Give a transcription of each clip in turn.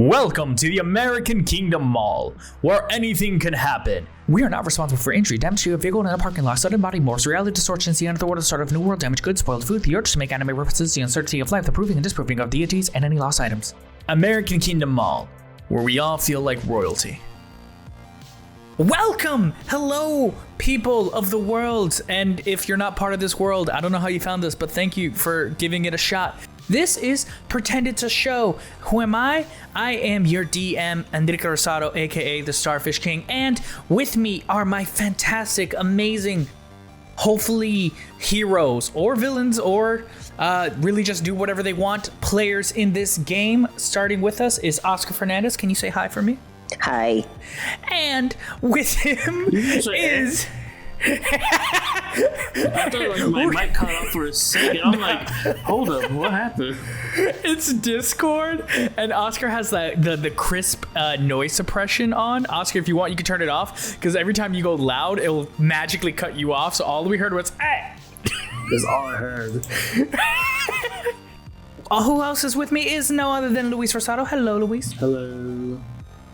Welcome to the American Kingdom Mall, where anything can happen. We are not responsible for injury, damage to a vehicle in a parking lot, sudden body morphs, reality distortions, the end of the world, the start of a new world, damaged goods, spoiled food, the urge to make anime references, the uncertainty of life, the proving and disproving of deities, and any lost items. American Kingdom Mall, where we all feel like royalty. Welcome! Hello, people of the world! And if you're not part of this world, I don't know how you found this, but thank you for giving it a shot. This is Pretend It's a Show. Who am I? I am your DM Enrique Rosado, aka the Starfishking, and with me are my fantastic, amazing, hopefully heroes or villains or really just do whatever they want players in this game. Starting with us is Oscar Fernandez. Can you say hi for me? Hi. And with him is... I thought like my mic cut off for a second. I'm like, hold up, what happened? It's Discord, and Oscar has the crisp noise suppression on. Oscar, if you want, you can turn it off, because every time you go loud, it'll magically cut you off. So all we heard was, eh. That's all I heard. Who else is with me is no other than Luis Rosado. Hello, Luis. Hello.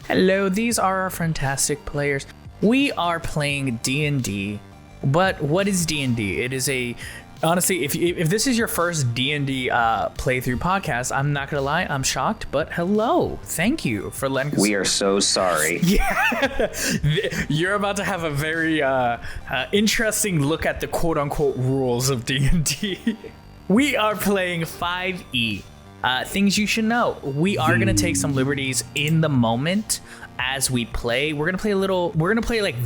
Hello, these are our fantastic players. We are playing D&D, but what is D&D? It is honestly, if this is your first D&D playthrough podcast, I'm not gonna lie, I'm shocked, but hello, thank you for letting us. We are so sorry. Yeah, you're about to have a very interesting look at the quote-unquote rules of D&D. We are playing 5e. Things you should know. We are gonna take some liberties in the moment as we play. We're gonna play like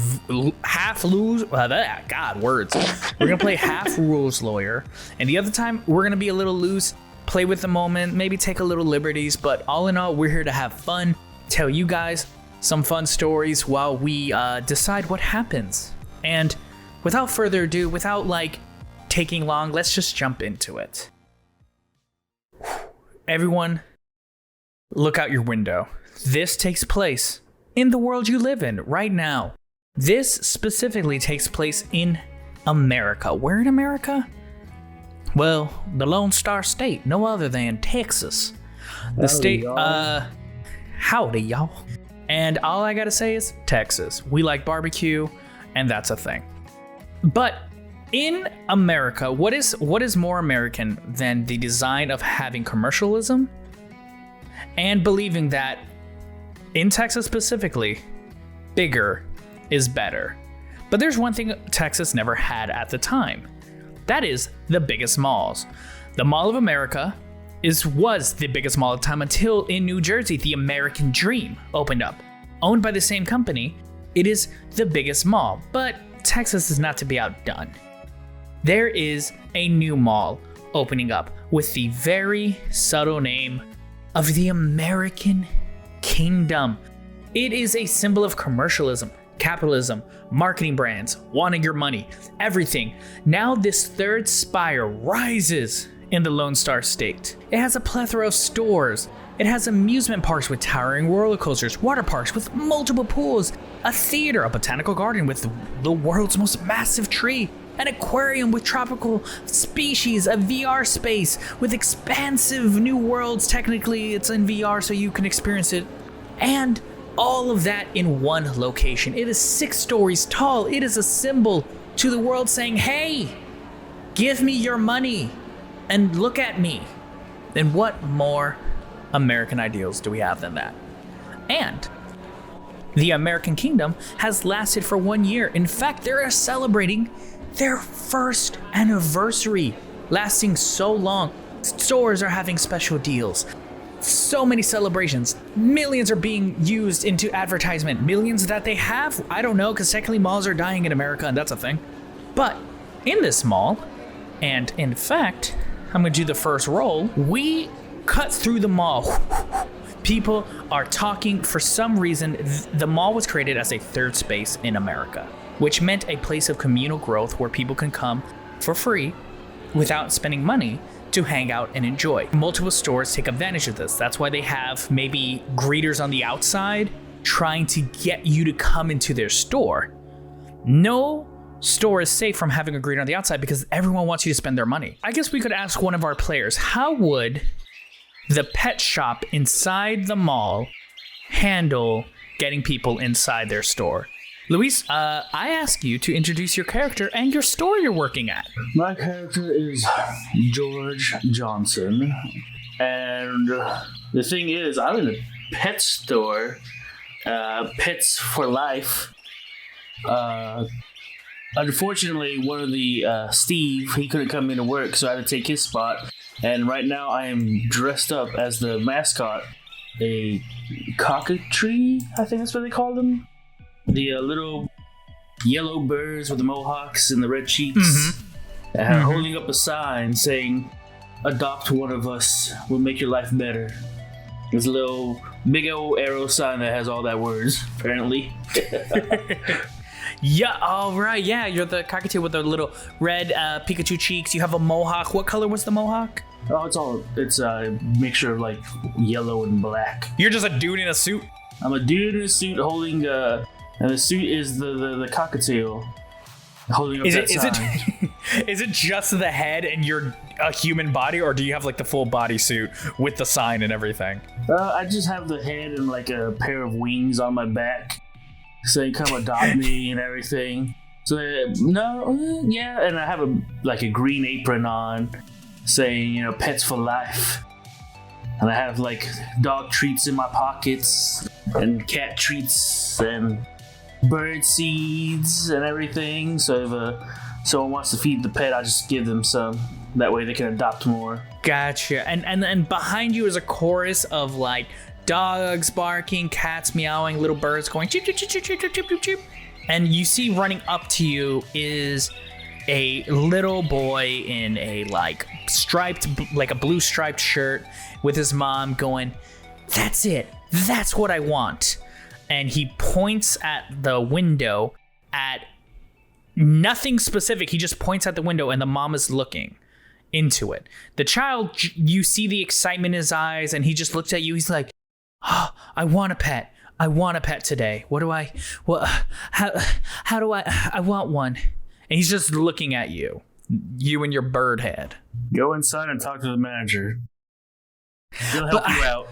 half lose. God, words. We're gonna play half rules lawyer, and the other time we're gonna be a little loose, play with the moment, maybe take a little liberties. But all in all, we're here to have fun, tell you guys some fun stories while we decide what happens. And without further ado, without like taking long, let's just jump into it. Everyone, look out your window. This takes place in the world you live in right now. This specifically takes place in America. Where in America? Well, the Lone Star State, no other than Texas. The state, howdy, y'all. And all I gotta say is Texas. We like barbecue, and that's a thing. But in America, what is more American than the design of having commercialism and believing that in Texas specifically, bigger is better. But there's one thing Texas never had at the time. That is the biggest malls. The Mall of America was the biggest mall at the time until in New Jersey, the American Dream opened up. Owned by the same company, it is the biggest mall, but Texas is not to be outdone. There is a new mall opening up with the very subtle name of the American Kingdom. It is a symbol of commercialism, capitalism, marketing brands, wanting your money, everything. Now this third spire rises in the Lone Star State. It has a plethora of stores. It has amusement parks with towering roller coasters, water parks with multiple pools, a theater, a botanical garden with the world's most massive tree, an aquarium with tropical species, a VR space with expansive new worlds. Technically, it's in VR, so you can experience it. And all of that in one location. It is 6 stories tall. It is a symbol to the world saying, hey, give me your money and look at me. And what more American ideals do we have than that? And the American Kingdom has lasted for 1 year. In fact, they are celebrating their first anniversary, lasting so long. Stores are having special deals. So many celebrations. Millions are being used into advertisement. Millions that they have, I don't know, because technically malls are dying in America, and that's a thing. But in this mall, and in fact, I'm gonna do the first roll, we cut through the mall. People are talking. For some reason, the mall was created as a third space in America, which meant a place of communal growth where people can come for free without spending money to hang out and enjoy. Multiple stores take advantage of this. That's why they have maybe greeters on the outside trying to get you to come into their store. No store is safe from having a greeter on the outside because everyone wants you to spend their money. I guess we could ask one of our players, how would the pet shop inside the mall handle getting people inside their store? Luis, I ask you to introduce your character and your store you're working at. My character is George Johnson, and the thing is, I'm in a pet store, Pets for Life. Unfortunately, one of the Steve, he couldn't come into work, so I had to take his spot. And right now, I am dressed up as the mascot, a cockatoo. I think that's what they call them. The little yellow birds with the mohawks and the red cheeks, holding up a sign saying, "Adopt one of us. We'll make your life better." There's a little big old arrow sign that has all that words, apparently. Yeah, all right. Yeah, you're the cockatoo with the little red Pikachu cheeks. You have a mohawk. What color was the mohawk? Oh, it's a mixture of like yellow and black. You're just a dude in a suit? I'm a dude in a suit holding, and the suit is the cockatiel holding up that sign. Is it just the head and you're a human body, or do you have like the full body suit with the sign and everything? I just have the head and like a pair of wings on my back saying "Come adopt me" and everything. So and I have a green apron on saying "Pets for Life," and I have like dog treats in my pockets and cat treats and bird seeds and everything. So if someone wants to feed the pet, I just give them some. That way they can adopt more. Gotcha. And behind you is a chorus of like dogs barking, cats meowing, little birds going cheep cheep cheep cheep cheep cheep cheep cheep. And you see running up to you is a little boy in a a blue striped shirt with his mom going, "That's it. That's what I want." And he points at the window at nothing specific. He just points at the window and the mom is looking into it. The child, you see the excitement in his eyes and he just looks at you. He's like, "Oh, I want a pet. I want a pet today. How do I want one." And he's just looking at you and your bird head. Go inside and talk to the manager. He'll help you out.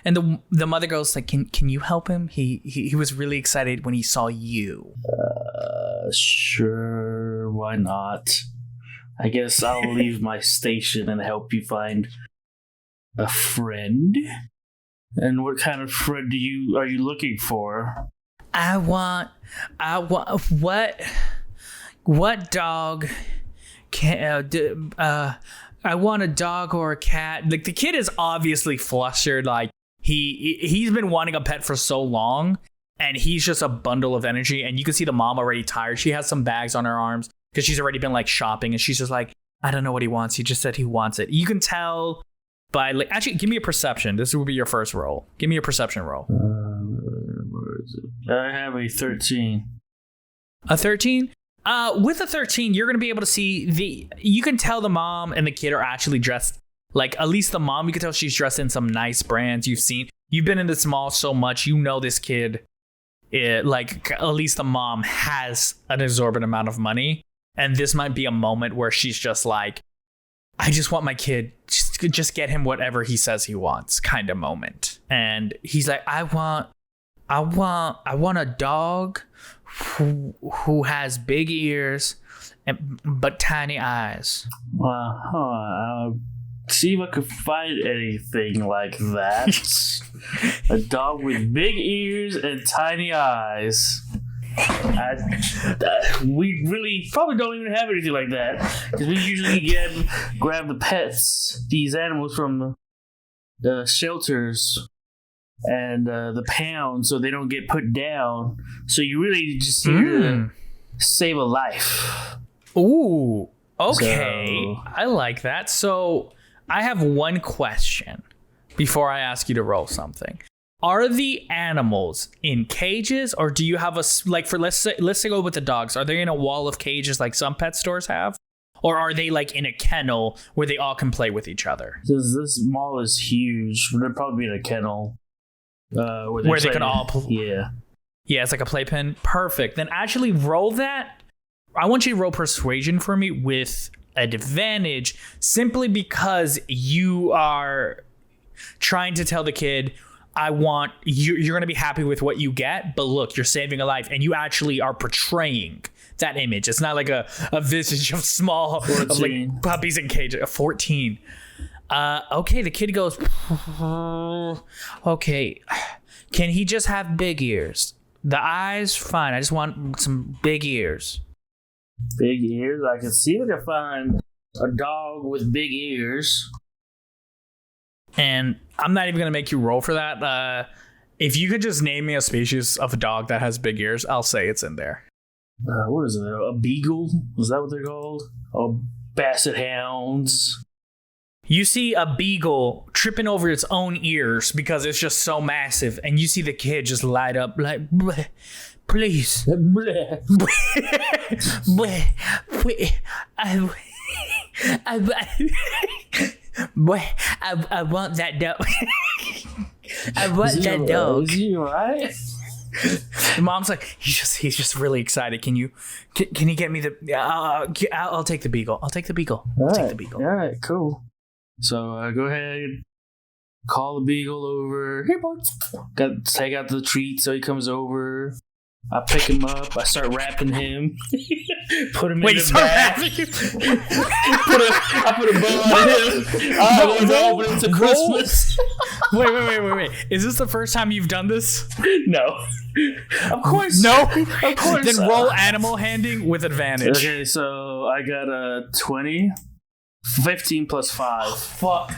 And the mother goes like, can you help him? He was really excited when he saw you. Sure, why not? I guess I'll leave my station and help you find a friend. And what kind of friend are you looking for? I want what dog can I want a dog or a cat. Like the kid is obviously flustered. Like he's been wanting a pet for so long, and he's just a bundle of energy. And you can see the mom already tired. She has some bags on her arms because she's already been like shopping, and she's just like, "I don't know what he wants. He just said he wants it." You can tell by actually, give me a perception. This will be your first roll. Give me a perception roll. Where is it? I have a 13. A 13? With a 13, you're going to be able to see you can tell the mom and the kid are actually dressed, like at least the mom, you can tell she's dressed in some nice brands you've been in this mall so much, this kid, like at least the mom has an exorbitant amount of money. And this might be a moment where she's just like, "I just want my kid, just get him whatever he says he wants," kind of moment. And he's like, I want a dog who has big ears but tiny eyes. I'll see if I could find anything like that. A dog with big ears and tiny eyes. We really probably don't even have anything like that, because we usually grab the pets, these animals from the shelters and the pound, so they don't get put down. So you really just here to save a life. Ooh, okay. So, I like that. So I have one question before I ask you to roll something. Are the animals in cages, or do you have let's say go with the dogs? Are they in a wall of cages like some pet stores have? Or are they like in a kennel where they all can play with each other? This mall is huge. They'd probably be in a kennel. Where they can all play. Yeah. Yeah, it's like a playpen. Perfect. Then actually roll that. I want you to roll persuasion for me with advantage simply because you are trying to tell the kid, you're going to be happy with what you get, but look, you're saving a life, and you actually are portraying that image. It's not like a visage of small of like puppies in cages. 14. Okay, the kid goes, okay, can he just have big ears? The eyes, fine. I just want some big ears. Big ears? I can see if I can find a dog with big ears. And I'm not even going to make you roll for that. If you could just name me a species of a dog that has big ears, I'll say it's in there. What is it? A beagle? Is that what they're called? Oh, basset hounds. You see a beagle tripping over its own ears because it's just so massive, and you see the kid just light up like, bleh, please. Bleh. Bleh. Bleh. I want that dog. I want that dog. Is he alright? The mom's like, he's just really excited. Can you get me the? I'll take the beagle. I'll take the beagle. I'll take the beagle. All right, cool. So go ahead, call the beagle over. Hey, boy. Take out the treat so he comes over. I pick him up. I start wrapping him. Put him in the bag. I put a bow on him. I want to open him to Christmas. Wait. Is this the first time you've done this? No. Of course. No? Of course. Then roll animal handling with advantage. Okay, so I got a 20. 15 plus 5. Fuck.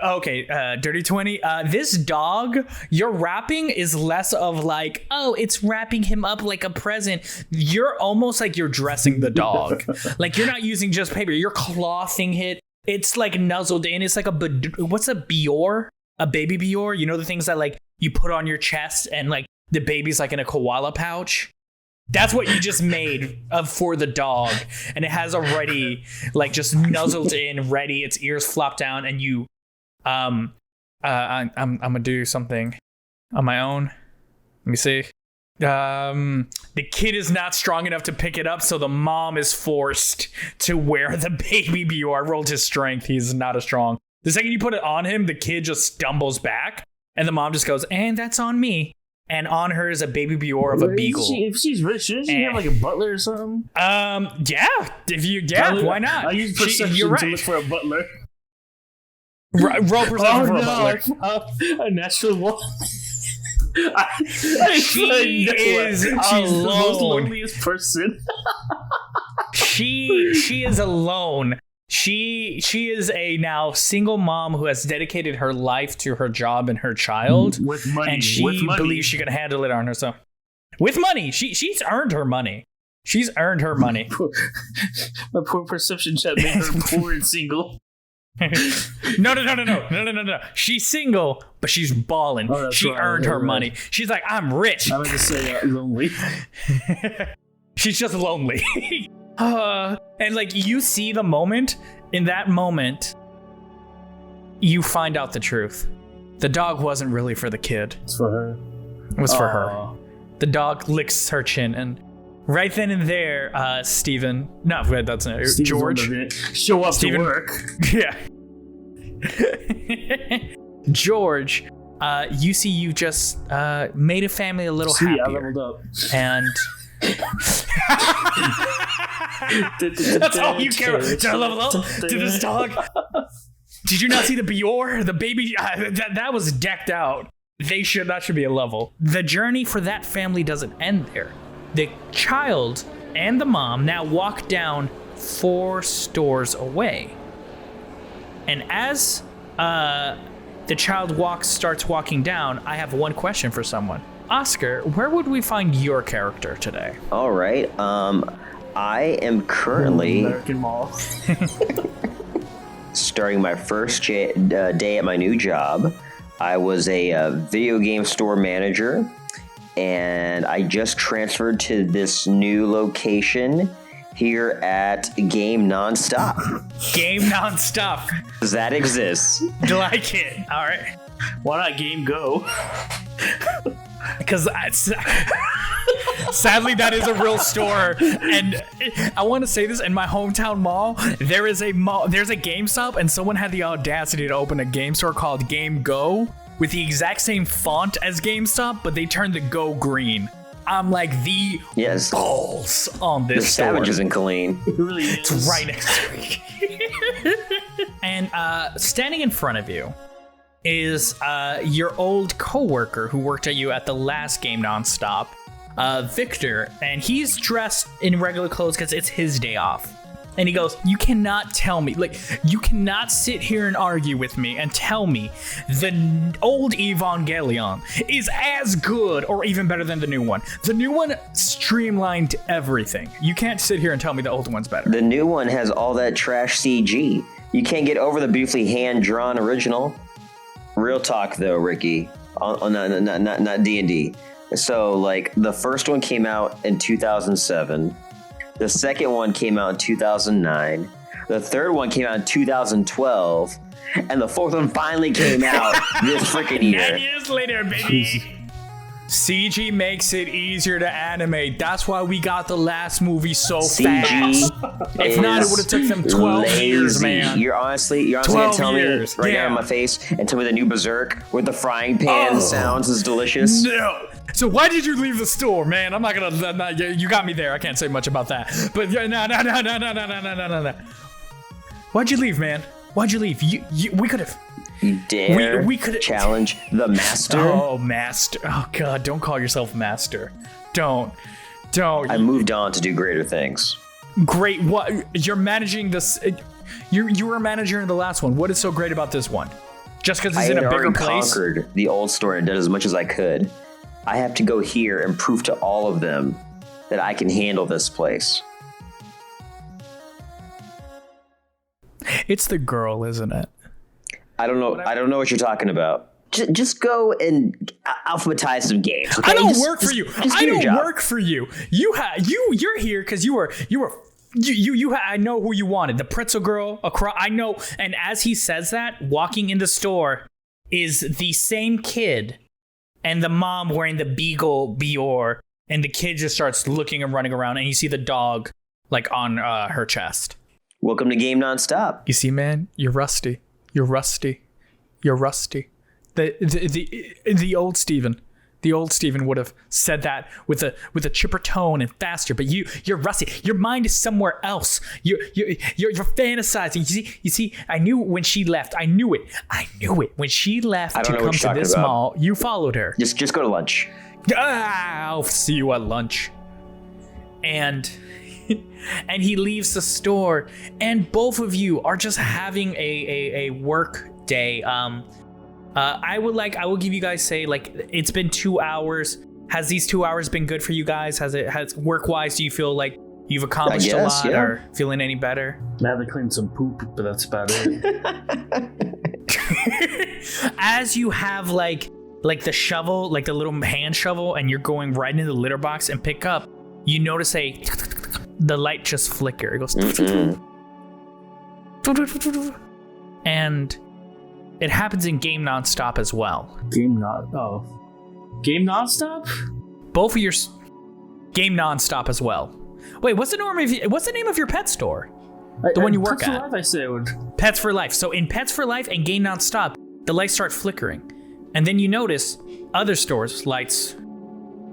Okay, dirty 20. This dog, your wrapping is less of like, oh, it's wrapping him up like a present. You're almost like you're dressing the dog. Like you're not using just paper. You're clothing it. It's like nuzzled in. It's like what's a Bior? A baby Bior? You know the things that like you put on your chest and like the baby's like in a koala pouch? That's what you just made for the dog, and it has already like just nuzzled in, ready. Its ears flop down, and you, I'm gonna do something on my own. Let me see. The kid is not strong enough to pick it up, so the mom is forced to wear the baby Bior. I rolled his strength. He's not as strong. The second you put it on him, the kid just stumbles back, and the mom just goes, "And that's on me." And on her is a baby Bior of a beagle. If she's rich, shouldn't she have like a butler or something? Yeah. Why not? I use perception to look for a butler. Roll perception for a butler. A natural one. She is alone. She's the most loneliest person. She is alone. She is a now single mom who has dedicated her life to her job and her child. With money. And she believes she can handle it on herself. With money. She's earned her money. She's earned her money. My poor perception check made her poor and single. No. She's single, but she's balling. Oh, she right, earned her money. She's like, I'm rich. I meant to say lonely. She's just lonely. And like you see the moment, in that moment, you find out the truth. The dog wasn't really for the kid. It's for her. It was for her. The dog licks her chin, and right then and there, Steven. No, that's not George. Show up Steven, to work. Yeah. George, you see you just made a family a little happier. I leveled up. And that's all you care about. Did I level up? Did this dog? Did you not see the Bior? The baby that was decked out. That should be a level. The journey for that family doesn't end there. The child and the mom now walk down 4 stores away. And as the child starts walking down, I have one question for someone. Oscar, where would we find your character today? All right. I am currently American Mall. starting my first day at my new job. I was a video game store manager, and I just transferred to this new location here at Game Nonstop. Game Nonstop. That exists. Like it. All right. Why not Game Go? Because Sadly, that is a real store, and I want to say this: in my hometown mall, there's a GameStop, and someone had the audacity to open a game store called Game Go with the exact same font as GameStop, but they turned the Go green. I'm like the balls on this store. The Savage isn't clean. It really is. It's right next to me. And standing in front of you is your old coworker who worked at you at the last game nonstop. Victor, and he's dressed in regular clothes because it's his day off. And he goes, you cannot tell me, you cannot sit here and argue with me and tell me the old Evangelion is as good or even better than the new one. The new one streamlined everything. You can't sit here and tell me the old one's better. The new one has all that trash CG. You can't get over the beautifully hand-drawn original. Real talk, though, Ricky. Not D&D. So, the first one came out in 2007. The second one came out in 2009. The third one came out in 2012. And the fourth one finally came out this freaking year. 9 years later, baby. CG makes it easier to animate. That's why we got the last movie so fast. If not, it would have took them 12 years, man. You're honestly gonna tell me right now in my face and tell me the new Berserk with the frying pan sounds is delicious? No. So why did you leave the store, man? I'm not gonna. You got me there. I can't say much about that. But no. Why'd you leave, man? Why'd you leave? We could have. You dare we could challenge the master? Oh, master. Oh, God. Don't call yourself master. Don't. I moved on to do greater things. Great. What? You're managing this. You were a manager in the last one. What is so great about this one? Just because it's in a bigger place? I had conquered the old store and did as much as I could. I have to go here and prove to all of them that I can handle this place. It's the girl, isn't it? I don't know. I don't know what you're talking about. Just go and alphabetize some games. Okay? I don't work for you. I don't work for you. You're here because you were. I know who you wanted. The pretzel girl across. I know. And as he says that, walking in the store is the same kid, and the mom wearing the beagle Bior, and the kid just starts looking and running around, and you see the dog on her chest. Welcome to Game Nonstop. You see, man, you're rusty. You're rusty. The old Steven would have said that with a chipper tone and faster, but you're rusty. Your mind is somewhere else. You're fantasizing. You see, I knew when she left. I knew it. When she left to come to this mall, you followed her. Just go to lunch. I'll see you at lunch. And he leaves the store, and both of you are just having a work day. I will give you guys it's been 2 hours. Has these 2 hours been good for you guys? Has work-wise, do you feel like you've accomplished a lot or feeling any better? I had to clean some poop, but that's about it. As you have the shovel, the little hand shovel, and you're going right into the litter box and pick up, you notice the light just flicker. It goes, and it happens in Game Nonstop as well. Game Nonstop? Both of your Game Nonstop as well. Wait, what's the name of your pet store? The one you work Pets at? For Life, I said. Pets for Life. So in Pets for Life and Game Nonstop, the lights start flickering, and then you notice other stores' lights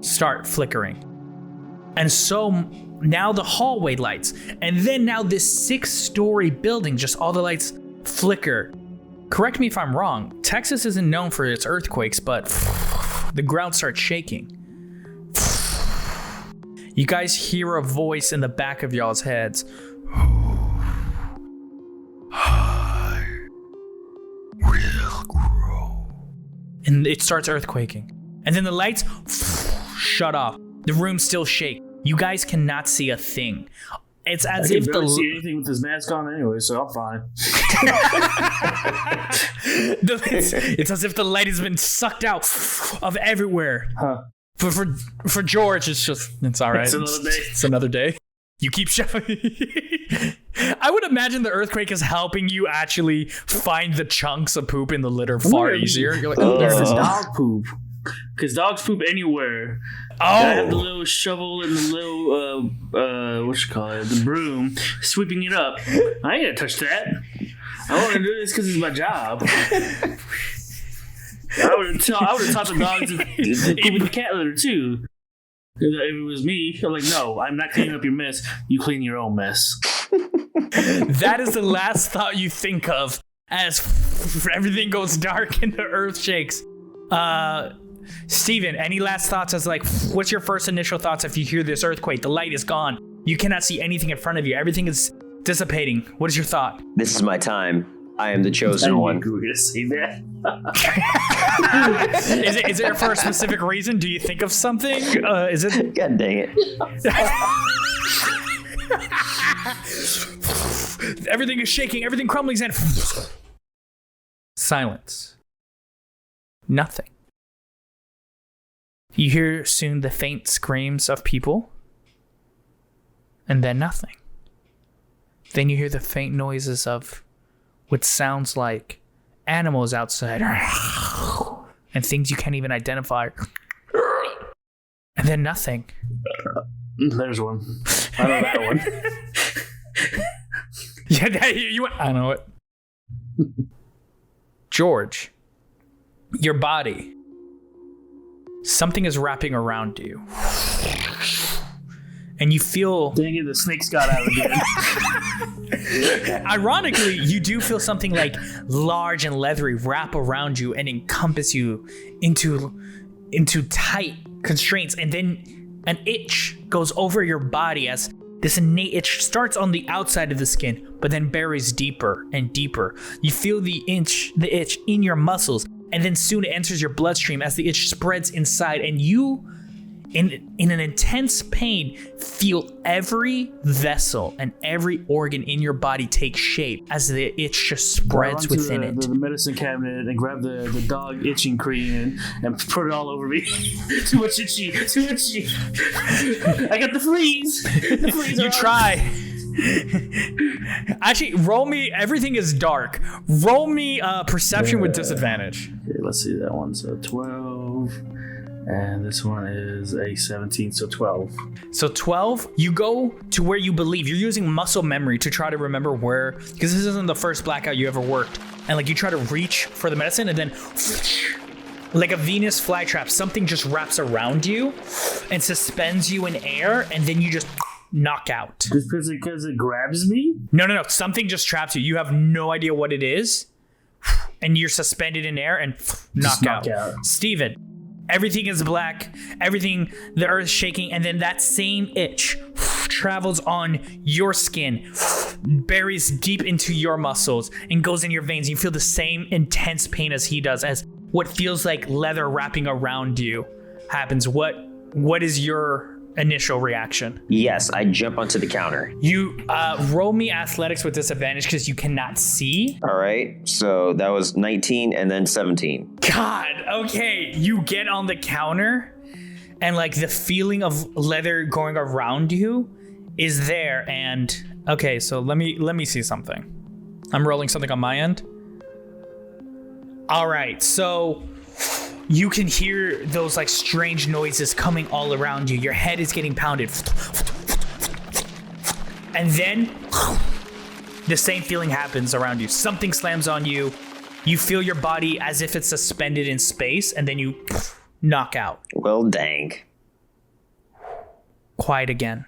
start flickering, and so now the hallway lights, and then now this 6-story building, just all the lights flicker. Correct me if I'm wrong. Texas isn't known for its earthquakes, but the ground starts shaking. You guys hear a voice in the back of y'all's heads. I will grow. And it starts earthquaking. And then the lights shut off. The room still shakes. You guys cannot see a thing. It's as if I see anything with his mask on anyway, so I'm fine. It's as if the light has been sucked out of everywhere. Huh. For George, it's all right. It's another day. It's another day. You keep shoving. I would imagine the earthquake is helping you actually find the chunks of poop in the litter far easier. You're like, there's dog poop. Because dogs poop anywhere. Oh, I have the little shovel and the little the broom, sweeping it up. I ain't gonna touch that. I want to do this because it's my job. I would have taught the dogs to poop in the cat litter too. If it was me, I'm like, no, I'm not cleaning up your mess. You clean your own mess. that is the last thought you think of as everything goes dark and the earth shakes. Steven, any last thoughts as like, what's your first initial thoughts if you hear this earthquake? The light is gone. You cannot see anything in front of you. Everything is dissipating. What is your thought? This is my time. I am the chosen one. You were gonna say that. Is it for a specific reason? Do you think of something? Is it? God dang it. Everything is shaking. Everything crumbles and silence. Nothing. You hear soon the faint screams of people, and then nothing. Then you hear the faint noises of what sounds like animals outside, and things you can't even identify, and then nothing. There's one. I know that one. Yeah, you. I know it. George, your body. Something is wrapping around you. And you feel... Dang it, the snakes got out again. Ironically, you do feel something like large and leathery wrap around you and encompass you into tight constraints. And then an itch goes over your body as this innate itch starts on the outside of the skin, but then buries deeper and deeper. You feel the itch in your muscles, and then soon it enters your bloodstream as the itch spreads inside, and you, in an intense pain, feel every vessel and every organ in your body take shape as the itch just spreads within it. The medicine cabinet and grab the dog itching cream and put it all over me. Too much itchy. I got the fleas. The fleas You try. Actually, roll me. Everything is dark. Roll me perception with disadvantage. Okay, let's see. That one's a 12. And this one is a 17, so 12. So 12, you go to where you believe. You're using muscle memory to try to remember where, because this isn't the first blackout you ever worked. And like you try to reach for the medicine and then like a Venus flytrap, something just wraps around you and suspends you in air, and then you just knock out. Just because it grabs me? No. Something just traps you. You have no idea what it is. And you're suspended in air and knock out. Steven, everything is black. The earth is shaking. And then that same itch travels on your skin, buries deep into your muscles, and goes in your veins. You feel the same intense pain as he does, as what feels like leather wrapping around you happens. What is your initial reaction? Yes, I jump onto the counter. You roll me athletics with disadvantage because you cannot see. All right, so that was 19 and then 17. God, okay. You get on the counter and like the feeling of leather going around you is there. And okay, so let me see something. I'm rolling something on my end. All right, so you can hear those like strange noises coming all around you. Your head is getting pounded. And then the same feeling happens around you. Something slams on you. You feel your body as if it's suspended in space, and then you knock out. Well, dang. Quiet again.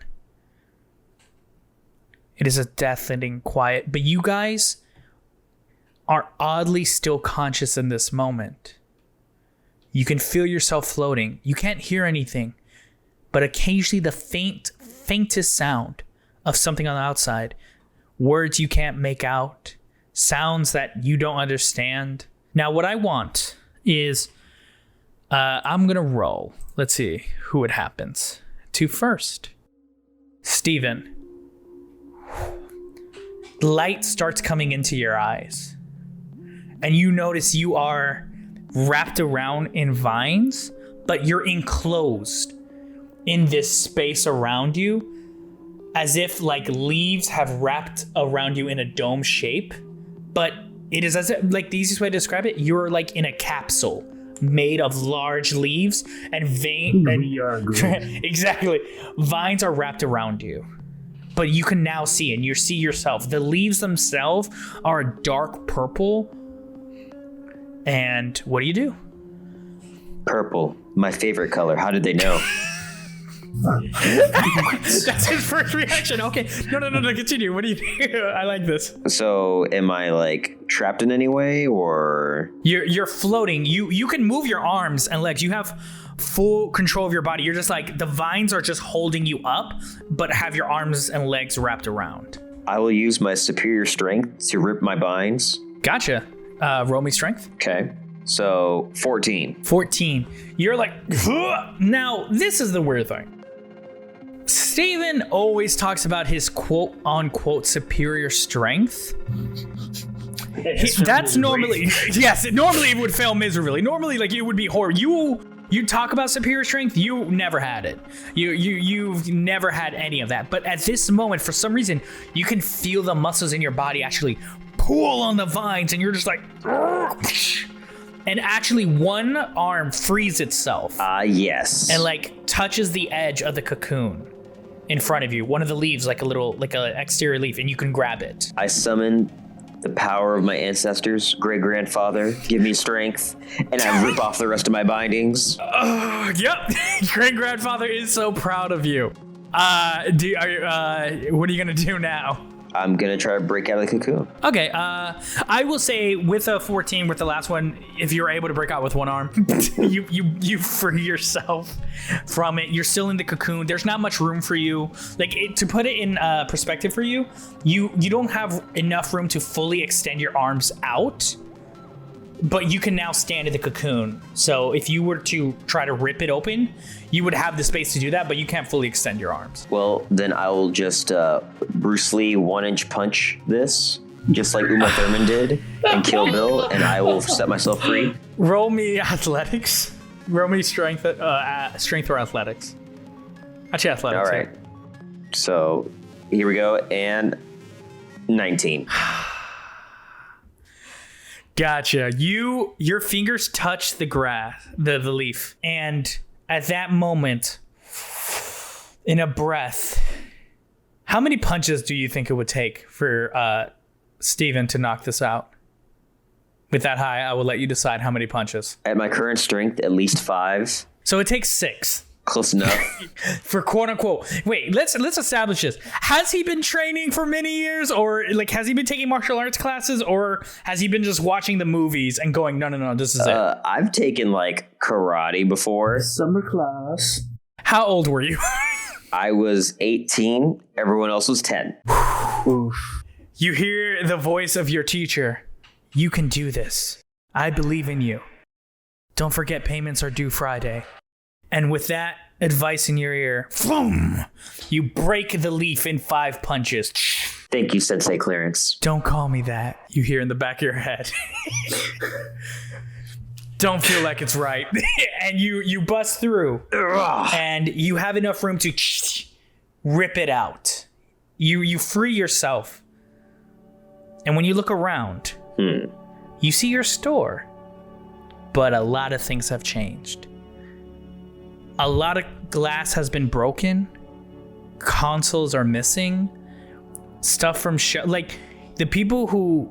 It is a deafening quiet, but you guys are oddly still conscious in this moment. You can feel yourself floating. You can't hear anything, but occasionally the faintest sound of something on the outside, words you can't make out, sounds that you don't understand. Now, what I want is, I'm going to roll. Let's see who it happens to first. Steven. Light starts coming into your eyes, and you notice you are wrapped around in vines, but you're enclosed in this space around you, as if like leaves have wrapped around you in a dome shape. But it is as if, like, the easiest way to describe it, you're like in a capsule made of large leaves and vein and exactly vines are wrapped around you. But you can now see, and you see yourself. The leaves themselves are a dark purple. And what do you do? Purple, my favorite color. How did they know? That's his first reaction. Okay, no, continue. What do you do? I like this. So, am I like trapped in any way, or you're floating? You can move your arms and legs. You have full control of your body. You're just like the vines are just holding you up, but have your arms and legs wrapped around. I will use my superior strength to rip my vines. Gotcha. Roll me strength. Okay. So 14. 14. You're like, ugh! Now this is the weird thing. Steven always talks about his quote unquote superior strength. That's normally, yes, normally it would fail miserably. Normally, like, it would be horrible. You talk about superior strength, you never had it. You've never had any of that. But at this moment, for some reason, you can feel the muscles in your body actually pull on the vines, and you're just like, and actually one arm frees itself. Yes. And like touches the edge of the cocoon in front of you. One of the leaves, like an exterior leaf, and you can grab it. I summon the power of my ancestors, great-grandfather, give me strength, and I rip off the rest of my bindings. Yep. Great-grandfather is so proud of you. What are you gonna do now? I'm gonna try to break out of the cocoon. Okay, I will say with a 14, with the last one, if you're able to break out with one arm, you free yourself from it. You're still in the cocoon. There's not much room for you. Like, to put it in perspective for you, you don't have enough room to fully extend your arms out, but you can now stand in the cocoon. So if you were to try to rip it open, you would have the space to do that, but you can't fully extend your arms. Well, then I will just Bruce Lee 1-inch punch this, just like Uma Thurman did in Kill Bill, and I will set myself free. Roll me athletics. Roll me strength or athletics. Actually, athletics. All right. So here we go, and 19. Gotcha. Your fingers touch the grass, the leaf, and at that moment, in a breath, how many punches do you think it would take for Steven to knock this out? With that high, I will let you decide how many punches. At my current strength, at least 5. So it takes 6. Close enough. For quote unquote. Wait, let's establish this. Has he been training for many years, or like has he been taking martial arts classes, or has he been just watching the movies and going, no, this is it? I've taken like karate before. Summer class. How old were you? I was 18. Everyone else was 10. Oof. You hear the voice of your teacher. You can do this. I believe in you. Don't forget payments are due Friday. And with that advice in your ear, boom, you break the leaf in 5 punches. Thank you, Sensei Clarence. Don't call me that, you hear in the back of your head. Don't feel like it's right. And you bust through. And you have enough room to rip it out. You free yourself. And when you look around, you see your store. But a lot of things have changed. A lot of glass has been broken. Consoles are missing. Stuff from like the people who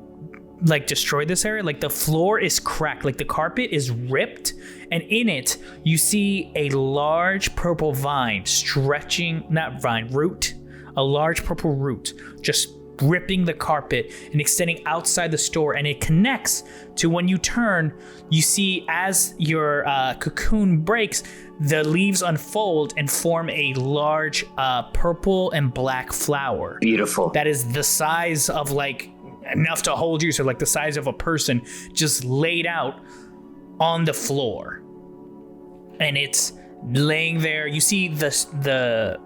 like destroyed this area, like the floor is cracked, like the carpet is ripped, and in it you see a large purple vine stretching, not vine, root, a large purple root just ripping the carpet and extending outside the store, and it connects to when you turn, you see as your cocoon breaks, the leaves unfold and form a large purple and black flower. Beautiful. That is the size of like enough to hold you, so like the size of a person, just laid out on the floor. And it's laying there. You see the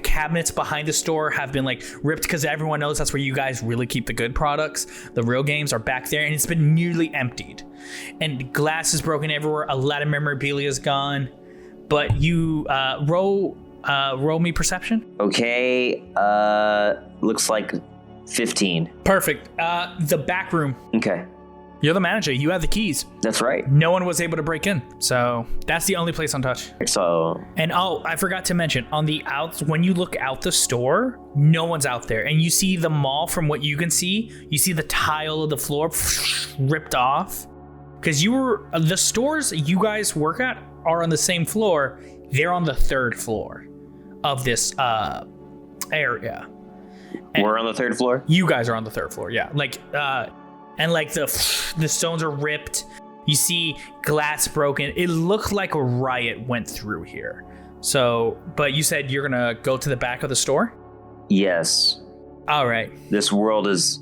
cabinets behind the store have been like ripped because everyone knows that's where you guys really keep the good products. The real games are back there, and it's been nearly emptied. And glass is broken everywhere. A lot of memorabilia is gone. But you roll me perception. Okay. Looks like 15. Perfect. The back room. Okay. You're the manager. You have the keys. That's right. No one was able to break in. So that's the only place untouched. So, And I forgot to mention, on the outs, when you look out the store, no one's out there. And you see the mall from what you can see. You see the tile of the floor ripped off. Because the stores you guys work at are on the same floor. They're on the 3rd floor of this area. And we're on the 3rd floor? You guys are on the 3rd floor, yeah. And the stones are ripped. You see glass broken. It looked like a riot went through here. So, but you said you're gonna go to the back of the store? Yes. All right. This world is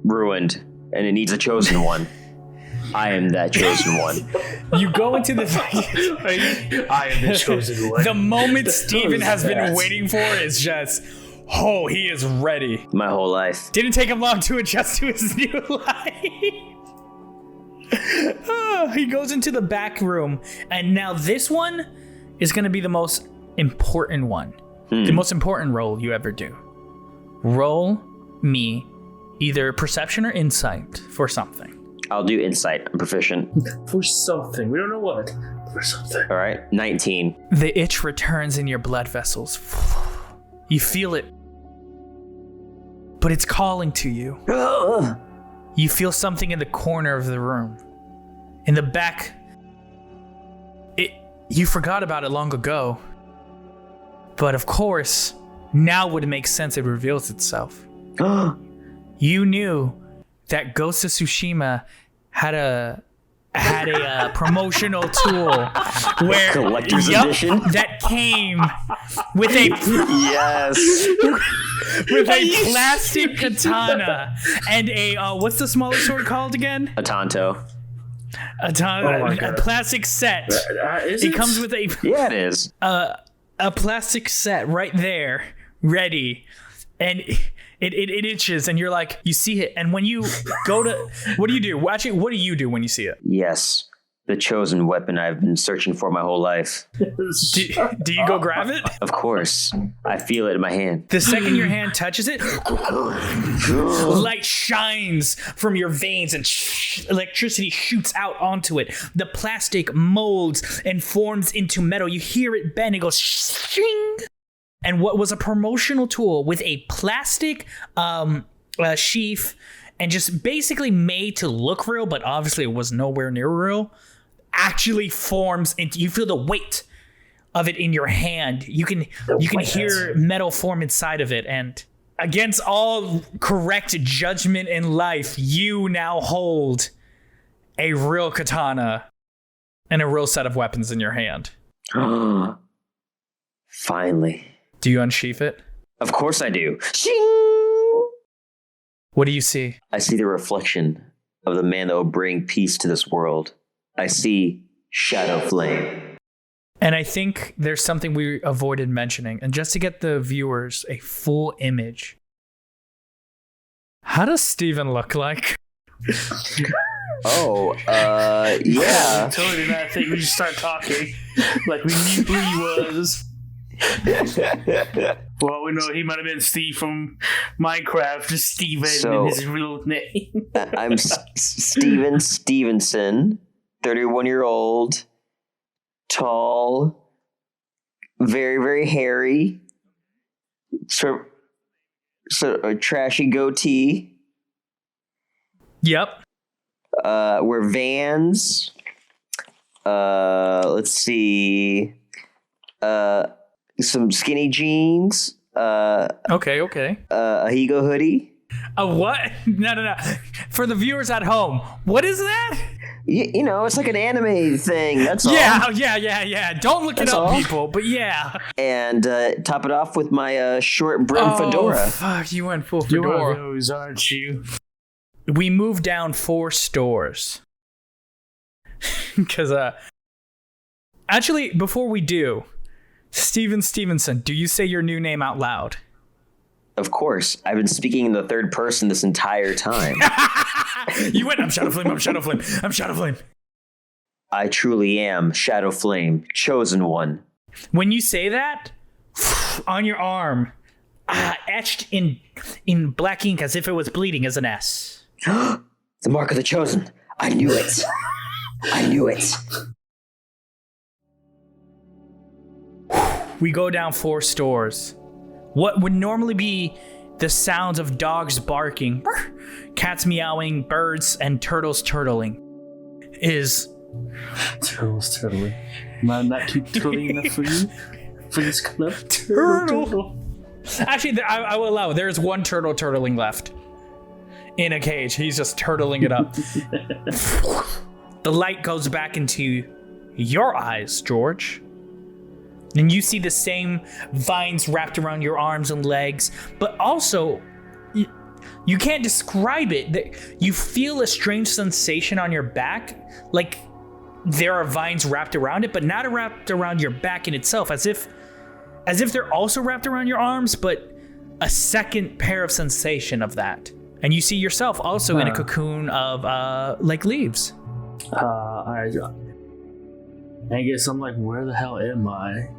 ruined, and it needs a chosen one. I am that chosen one. You go into the... I am the chosen one. The moment Steven has been waiting for is just... Oh, he is ready. My whole life. Didn't take him long to adjust to his new life. He goes into the back room, and now this one is going to be the most important one. The most important roll you ever do. Roll me either perception or insight for something. I'll do insight. I'm proficient. For something. We don't know what. For something. All right. 19. The itch returns in your blood vessels. You feel it. But it's calling to you. You feel something in the corner of the room. In the back. You forgot about it long ago. But of course, now would make sense it reveals itself. You knew that Ghost of Tsushima had a promotional tool where Collector's edition that came with a plastic katana and a what's the smaller sword called again? a Tonto. A plastic set. It comes with a Yeah, it is. a plastic set right there, ready, and it itches, and you're like, you see it, and when you go to, what do you do? Actually, what do you do when you see it? Yes, the chosen weapon I've been searching for my whole life. Do you go grab it? Of course, I feel it in my hand. The second your hand touches it, light shines from your veins and electricity shoots out onto it. The plastic molds and forms into metal. You hear it bend. It goes shing. And what was a promotional tool with a plastic sheath and just basically made to look real, but obviously it was nowhere near real, actually forms into, you feel the weight of it in your hand. You can hear metal form inside of it, and against all correct judgment in life, you now hold a real katana and a real set of weapons in your hand. Finally. Do you unsheath it? Of course I do. Shing! What do you see? I see the reflection of the man that will bring peace to this world. I see Shadowflame. And I think there's something we avoided mentioning. And just to get the viewers a full image, how does Steven look like? Yeah. Totally did not think we should start talking like we knew who he was. Well, we know he might have been Steve from Minecraft, just Steven in his real name. I'm Steven Stevenson, 31-year-old, tall, very, very hairy, sort of a trashy goatee. Yep. Wear Vans. Let's see. Some skinny jeans. Okay. A Higo hoodie. A what? No. For the viewers at home, what is that? You know, it's like an anime thing. That's all. Yeah. Don't look That's it up, all. people. But yeah. And top it off with my short brim fedora. Fuck, you went full You fedora. are those, aren't you? We moved down 4 stores. Because, actually, before we do, Steven Stevenson, do you say your new name out loud? Of course. I've been speaking in the third person this entire time. You went, I'm Shadowflame. I truly am Shadowflame, chosen one. When you say that, on your arm, etched in black ink as if it was bleeding, is an S. The mark of the chosen. I knew it. I knew it. We go down 4 stores. What would normally be the sounds of dogs barking, cats meowing, birds, and turtles turtling is... Turtles turtling. Am I not too turtly enough for you? For this club? Turtle. Actually, I will allow it. There's one turtle turtling left. In a cage. He's just turtling it up. The light goes back into your eyes, George. And you see the same vines wrapped around your arms and legs, but also you can't describe it. You feel a strange sensation on your back, like there are vines wrapped around it, but not wrapped around your back in itself, as if they're also wrapped around your arms, but a second pair of sensation of that. And you see yourself also in a cocoon of like leaves. I guess I'm like, where the hell am I?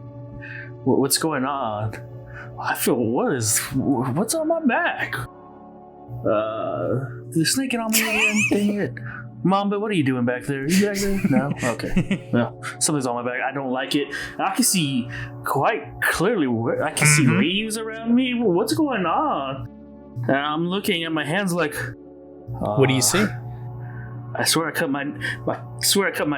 What's going on? I feel what's on my back? They're sneaking on me again. Dang it. Mamba, what are you doing back there? You back there? No? Okay. No. Something's on my back. I don't like it. I can see quite clearly where I can see leaves around me. What's going on? And I'm looking at my hands like, what do you see? I swear I cut my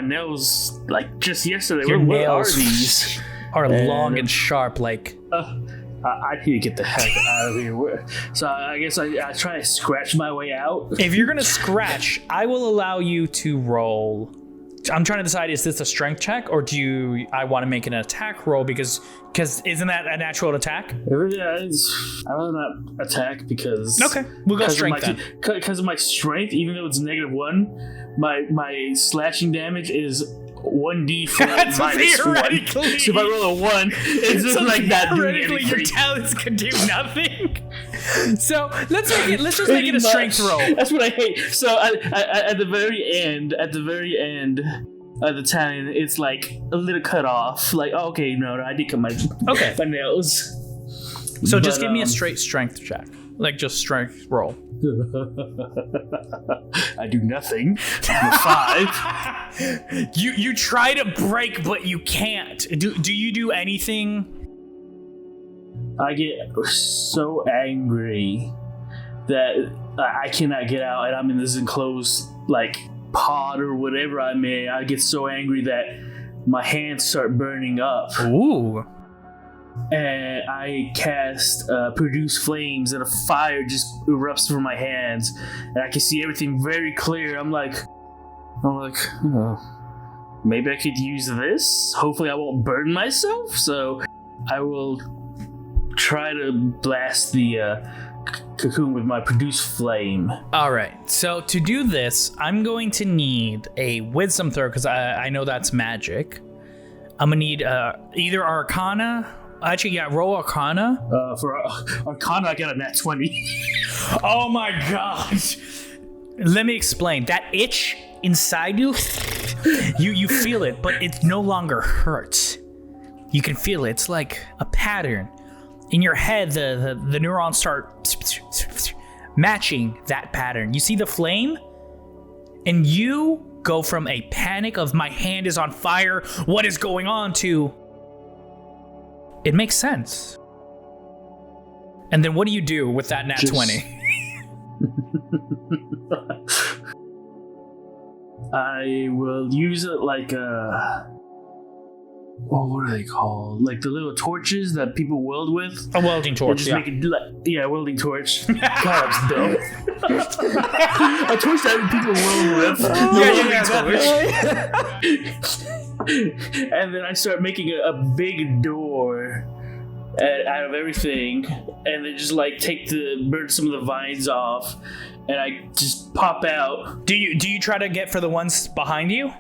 nails like just yesterday. Your what nails are these? Are long and sharp, like. I need to get the heck out of here. So I guess I try to scratch my way out. If you're gonna scratch, I will allow you to roll. I'm trying to decide, is this a strength check, or I want to make an attack roll, because isn't that a natural attack? Yeah, I'd rather not attack because... Okay, we'll go strength then. Because of my strength, even though it's -1, my slashing damage is 1d4 minus 1. So if I roll a 1, it's just like not doing anything. Your talents could do nothing. So let's just make it a strength roll. That's what I hate. So at the very end of the talent, it's like a little cut off. Like, oh, okay, no, I did cut my nails. So just give me a straight strength check, like just strength roll. I do nothing. 5. You try to break, but you can't. Do you do anything? I get so angry that I cannot get out, and I'm in this enclosed like pod or whatever I'm in. I get so angry that my hands start burning up. Ooh. And I cast produce flames, and a fire just erupts from my hands, and I can see everything very clear. I'm like, oh, maybe I could use this. Hopefully I won't burn myself. So I will try to blast the cocoon with my produce flame. All right. So to do this, I'm going to need a wisdom throw, because I know that's magic. I'm gonna need either Arcana. Actually, yeah, roll Arcana. For Arcana, I got a nat 20. Oh my gosh. Let me explain. That itch inside you, you feel it, but it no longer hurts. You can feel it. It's like a pattern. In your head, the neurons start matching that pattern. You see the flame, and you go from a panic of my hand is on fire, what is going on, to it makes sense. And then what do you do with that nat 20? I will use it like a... what are they called? Like the little torches that people weld with? A welding torch, yeah. Make it, welding torch. God, I'm dumb. A torch that people weld with. And then I start making a big door out of everything, and then just like burn some of the vines off, and I just pop out. Do you try to get for the ones behind you?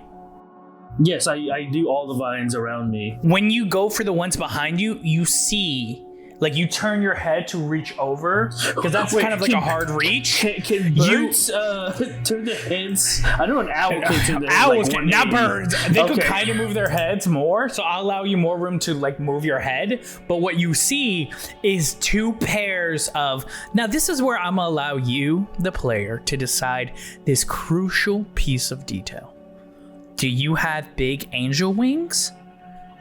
Yes, I do all the vines around me. When you go for the ones behind you, you see Like you turn your head to reach over because that's kind of like a hard reach. Can birds turn their heads? I know an owl can turn their head. Owls like can, not birds. They could kind of move their heads more, so I'll allow you more room to like move your head. But what you see is two pairs of. Now this is where I'm gonna allow you, the player, to decide this crucial piece of detail. Do you have big angel wings?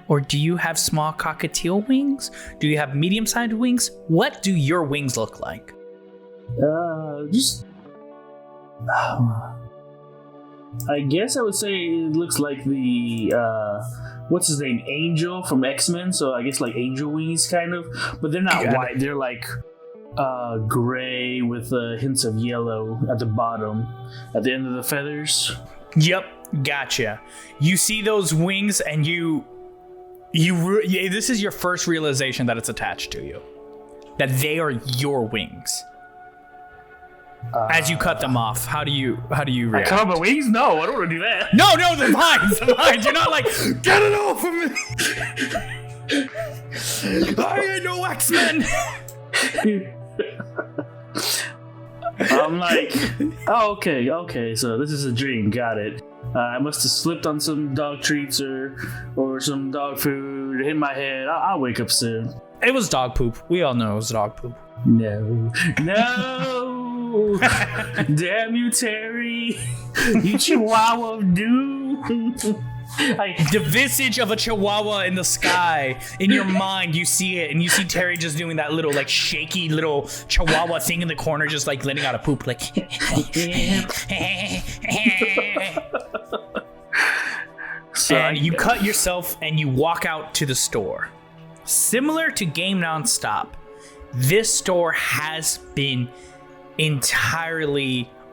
Or do you have small cockatiel wings? Do you have medium-sized wings? What do your wings look like? I guess I would say it looks like the what's his name, Angel from X-Men. So I guess like angel wings, kind of. But they're not white. They're like gray with hints of yellow at the bottom, at the end of the feathers. Yep, gotcha. You see those wings, and this is your first realization that it's attached to you, that they are your wings. As you cut them off, how do you react? I cut off my wings? No, I don't want to do that. No, they're mine. They're mine. You're not like, get it off of me. I ain't no X-Men. I'm like, oh, okay, so this is a dream, got it. I must have slipped on some dog treats or some dog food, hit my head. I'll wake up soon. It was dog poop. We all know it was dog poop. No. Damn you, Terry. You chihuahua of doom. The visage of a chihuahua in the sky. In your mind, you see it, and you see Terry just doing that little, like, shaky little chihuahua thing in the corner, just, like, letting out a poop, like... And you cut yourself, and you walk out to the store. Similar to Game Nonstop, this store has been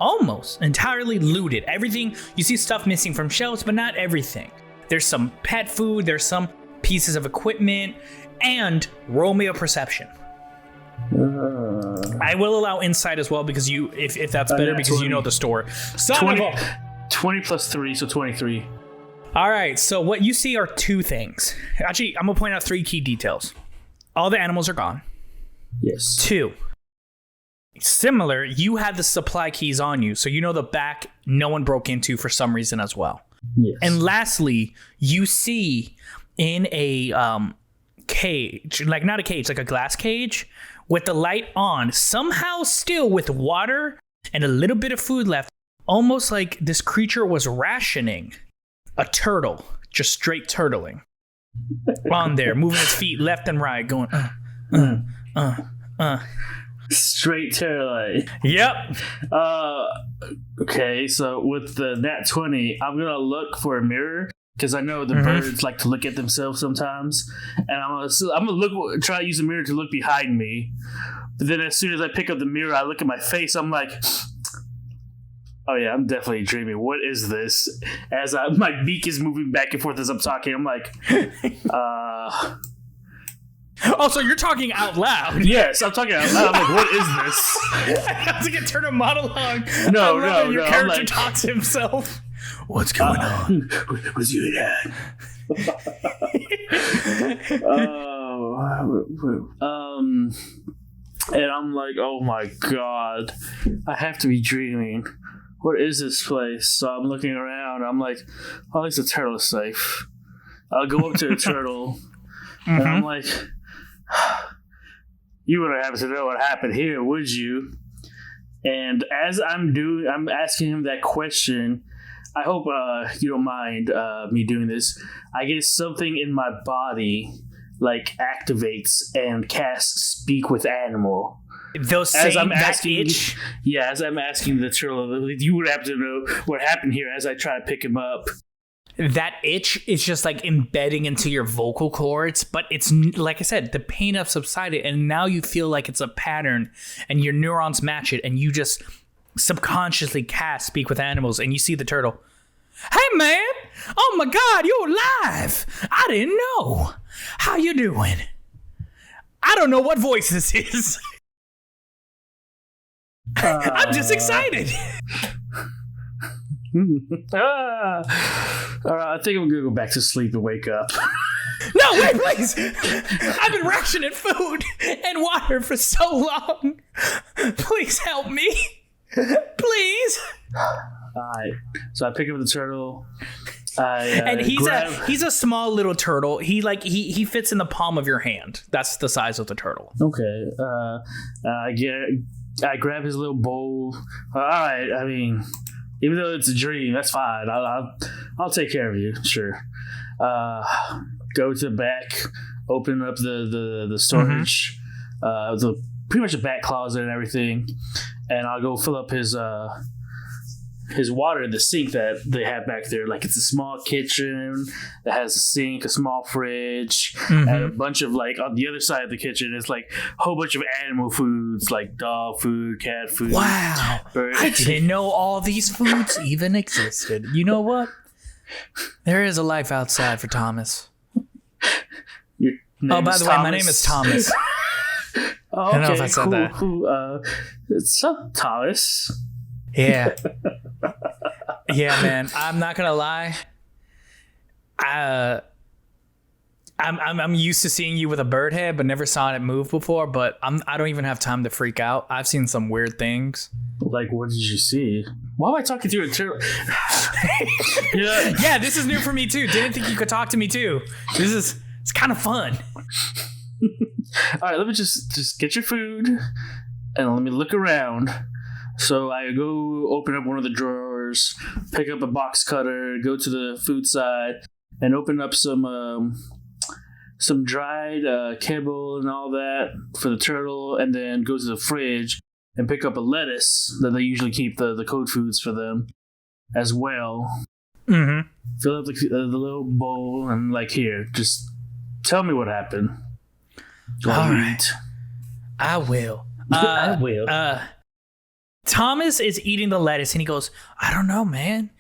almost entirely looted. Everything, you see stuff missing from shelves, but not everything. There's some pet food, there's some pieces of equipment, and roll me a perception. I will allow insight as well, because if that's better, because 20. You know the store. 20 plus 3, so 23. All right, so what you see are two things. Actually, I'm going to point out 3 key details. All the animals are gone. Yes. 2. Similar, you had the supply keys on you, so you know the back no one broke into for some reason as well. Yes. And lastly, you see in a cage, like not a cage, like a glass cage, with the light on, somehow still with water and a little bit of food left, almost like this creature was rationing a turtle, just straight turtling on there, moving its feet left and right, going, Straight turtle. Yep. Okay, so with the nat 20, I'm gonna look for a mirror because I know the birds like to look at themselves sometimes, and I'm gonna try to use the mirror to look behind me. But then as soon as I pick up the mirror, I look at my face. I'm like, oh yeah, I'm definitely dreaming. What is this? As my beak is moving back and forth as I'm talking, I'm like, Oh, so you're talking out loud? Yes, I'm talking out loud. I'm like, what is this? I have to get turned a monologue. No. Your character talks to himself. What's going on? What's your dad? And I'm like, oh my god, I have to be dreaming. What is this place? So I'm looking around. I'm like, oh, at least the turtle is safe. I'll go up to the turtle, and I'm like, you wouldn't happen to know what happened here, would you? And as I'm asking him that question, I hope you don't mind me doing this. I get something in my body like activates and casts Speak with Animal. Those as same I'm asking, itch? Yeah, as I'm asking the turtle, you would have to know what happened here as I try to pick him up. That itch is just like embedding into your vocal cords, but it's like I said, the pain has subsided, and now you feel like it's a pattern, and your neurons match it, and you just subconsciously cast Speak with Animals, and you see the turtle. Hey man! Oh my God, you're alive! I didn't know. How you doing? I don't know what voice this is. I'm just excited. All right, I think I'm gonna go back to sleep and wake up. No, wait, please. I've been rationing food and water for so long. Please help me. Please. Alright, so I pick up the turtle. And he's a small little turtle. He fits in the palm of your hand. That's the size of the turtle. Okay. I grab his little bowl. Alright, I mean, even though it's a dream, that's fine. I'll take care of you. Sure. Go to the back, open up the storage, pretty much a back closet and everything, and I'll go fill up his water in the sink that they have back there. Like, it's a small kitchen that has a sink, a small fridge, and a bunch of, like, on the other side of the kitchen is like a whole bunch of animal foods, like dog food, cat food. Wow. I didn't know all these foods even existed. You know what? There is a life outside for Thomas. Oh, by the way, my name is Thomas. Oh, okay, I don't know if I said that. Cool. What's up, Thomas? Yeah. Yeah, man. I'm not gonna lie. I'm used to seeing you with a bird head, but never saw it move before. But I don't even have time to freak out. I've seen some weird things. Like, what did you see? Why am I talking through a turtle? Yeah, this is new for me too. Didn't think you could talk to me too. It's kind of fun. All right, let me just get your food and let me look around. So I go open up one of the drawers, pick up a box cutter, go to the food side, and open up some dried kibble and all that for the turtle, and then go to the fridge and pick up a lettuce that they usually keep the code foods for them as well. Mm-hmm. Fill up the little bowl and, like, here, just tell me what happened. All right. I will. I will. Thomas is eating the lettuce and he goes, I don't know, man.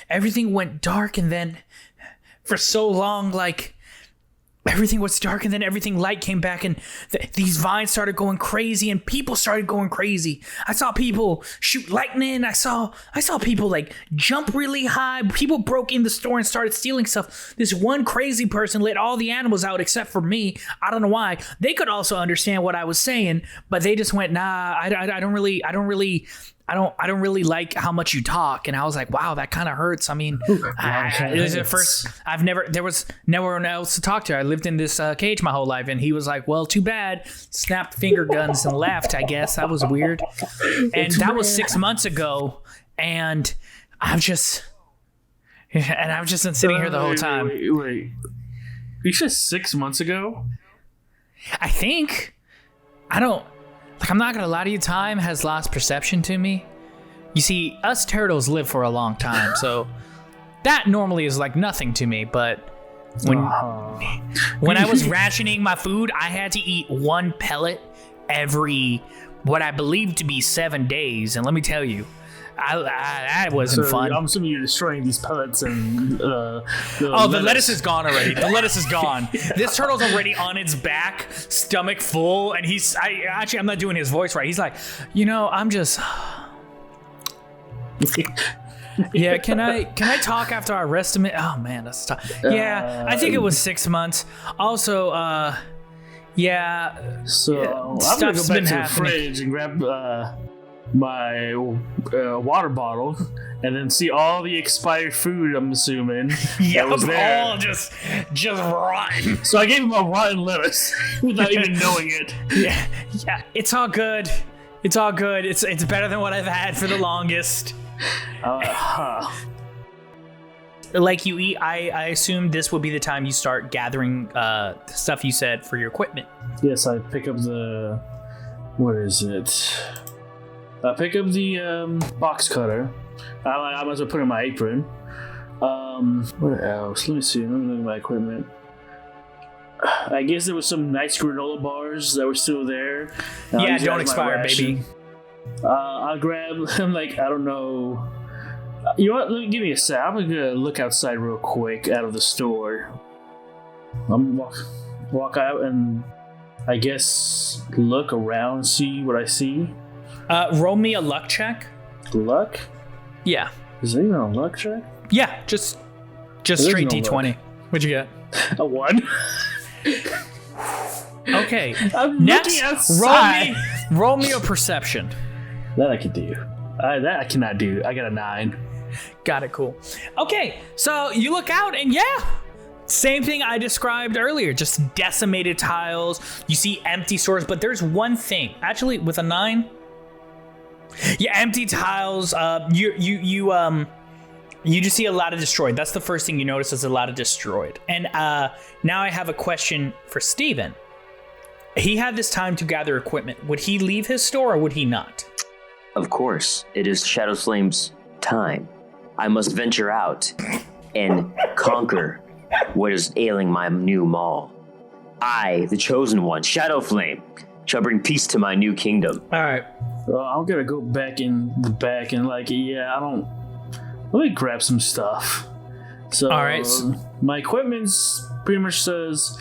Everything went dark, and then for so long, like, everything was dark, and then everything light came back, and these vines started going crazy, and people started going crazy. I saw people shoot lightning. I saw people, like, jump really high. People broke in the store and started stealing stuff. This one crazy person let all the animals out except for me. I don't know why. They could also understand what I was saying, but they just went, nah, I don't really like how much you talk. And I was like, wow, that kind of hurts. I mean, it was at first, there was no one else to talk to. I lived in this cage my whole life, and he was like, well, too bad. Snapped finger guns and left, I guess. That was weird. And that was 6 months ago. And I've just been sitting here the whole time. Wait. You said 6 months ago? I think. I'm not gonna lie to you, time has lost perception to me. You see, us turtles live for a long time, so that normally is like nothing to me, but when I was rationing my food, I had to eat one pellet every, what I believe to be 7 days, and let me tell you, that wasn't fun. I'm assuming you're destroying these pellets and the lettuce is gone already. The lettuce is gone. This turtle's already on its back, stomach full, and I'm not doing his voice right. He's like, I'm just yeah, can I talk after I rest a minute? Oh man, that's tough. Yeah, I think it was 6 months. Also, yeah. So I'm gonna go back to the fridge and grab my water bottle, and then see all the expired food, I'm assuming. Yeah, was there. all just rotten. So I gave him a rotten lettuce without even knowing it. Yeah, it's all good. It's all good. It's better than what I've had for the longest. Like you eat, I assume this will be the time you start gathering stuff you said for your equipment. Yes, I pick up the... What is it? I pick up the box cutter. I might as well put it in my apron. What else? Let me see. Let me look at my equipment. I guess there was some nice granola bars that were still there. Yeah, don't expire, baby. I'll grab them, like, I don't know. You know what? Give me a sec. I'm gonna look outside real quick out of the store. I'm walk out and I guess look around, see what I see. Roll me a luck check. Luck? Yeah. Is there even a luck check? Yeah, just straight D20. What'd you get? A 1. Okay. I'm Next, looking outside. roll me a perception. That I can do. That I cannot do. I got a 9. Got it, cool. Okay, so you look out and same thing I described earlier, just decimated tiles. You see empty stores, but there's one thing. Actually, with a 9, empty tiles. You just see a lot of destroyed. That's the first thing you notice is a lot of destroyed. And now I have a question for Steven. He had this time to gather equipment. Would he leave his store or would he not? Of course, it is Shadowflame's time. I must venture out and conquer what is ailing my new mall. I, the chosen one, Shadowflame, shall bring peace to my new kingdom. All right. I'm gonna go back in the back and let me grab some stuff. So, all right. My equipment's pretty much says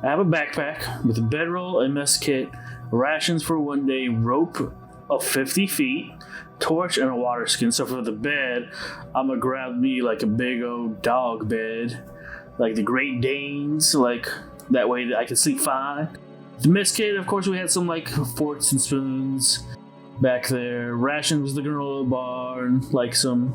I have a backpack with a bedroll, a mess kit, rations for 1 day, rope of 50 feet, torch, and a water skin. So for the bed, I'm gonna grab me like a big old dog bed, like the Great Danes, like that way that I can sleep fine. The mess kit, of course, we had some like forks and spoons back there. Rations was the granola bar, and like some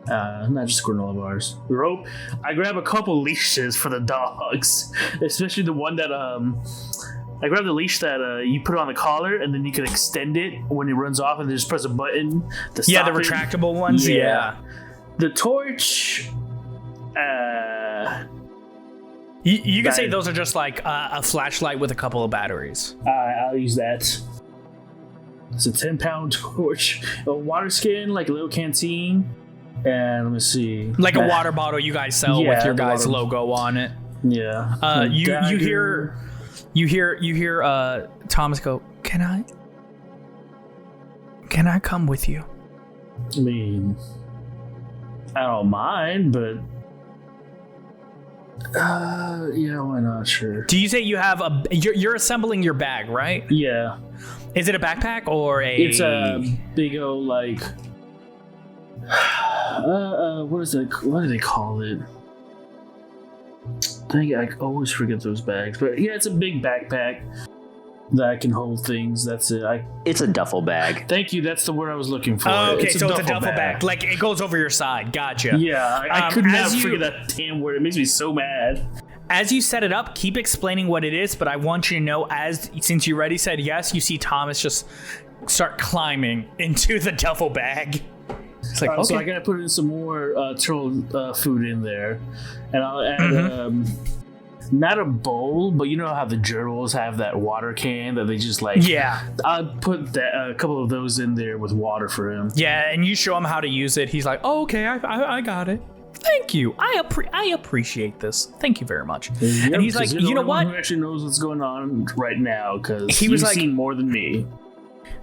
not just granola bars. Rope. I grab a couple leashes for the dogs, especially the one that I grabbed the leash that you put on the collar, and then you can extend it when it runs off, and then just press a button to stop the retractable ones. Yeah. The torch. You can say those are just like a flashlight with a couple of batteries. I'll use that. It's a 10-pound torch, a water skin, like a little canteen, and let me see, like a water bottle you guys sell with your guys' logo on it. Yeah. You hear Thomas go, Can I come with you? I mean, I don't mind, but why not? Sure. Do you say you have you're assembling your bag, right? Yeah. Is it a backpack or a? It's a big old like. What do they call it? I always forget those bags, but yeah, it's a big backpack that I can hold things. That's it. It's a duffel bag. Thank you. That's the word I was looking for. Oh, okay, it's a duffel bag. Like it goes over your side. Gotcha. Yeah, I could not forget that damn word. It makes me so mad. As you set it up, keep explaining what it is, but I want you to know, since you already said yes, you see Thomas just start climbing into the duffel bag. It's like, okay. So I gotta put in some more turtle food in there, and I'll add not a bowl, but you know how the gerbils have that water can that they just like. Yeah. I'll put a couple of those in there with water for him. Yeah, and you show him how to use it. He's like, oh, okay, I got it. Thank you. I appreciate this. Thank you very much. Yep, and he's like, you know what? Who actually knows what's going on right now? Because he was like, seen more than me.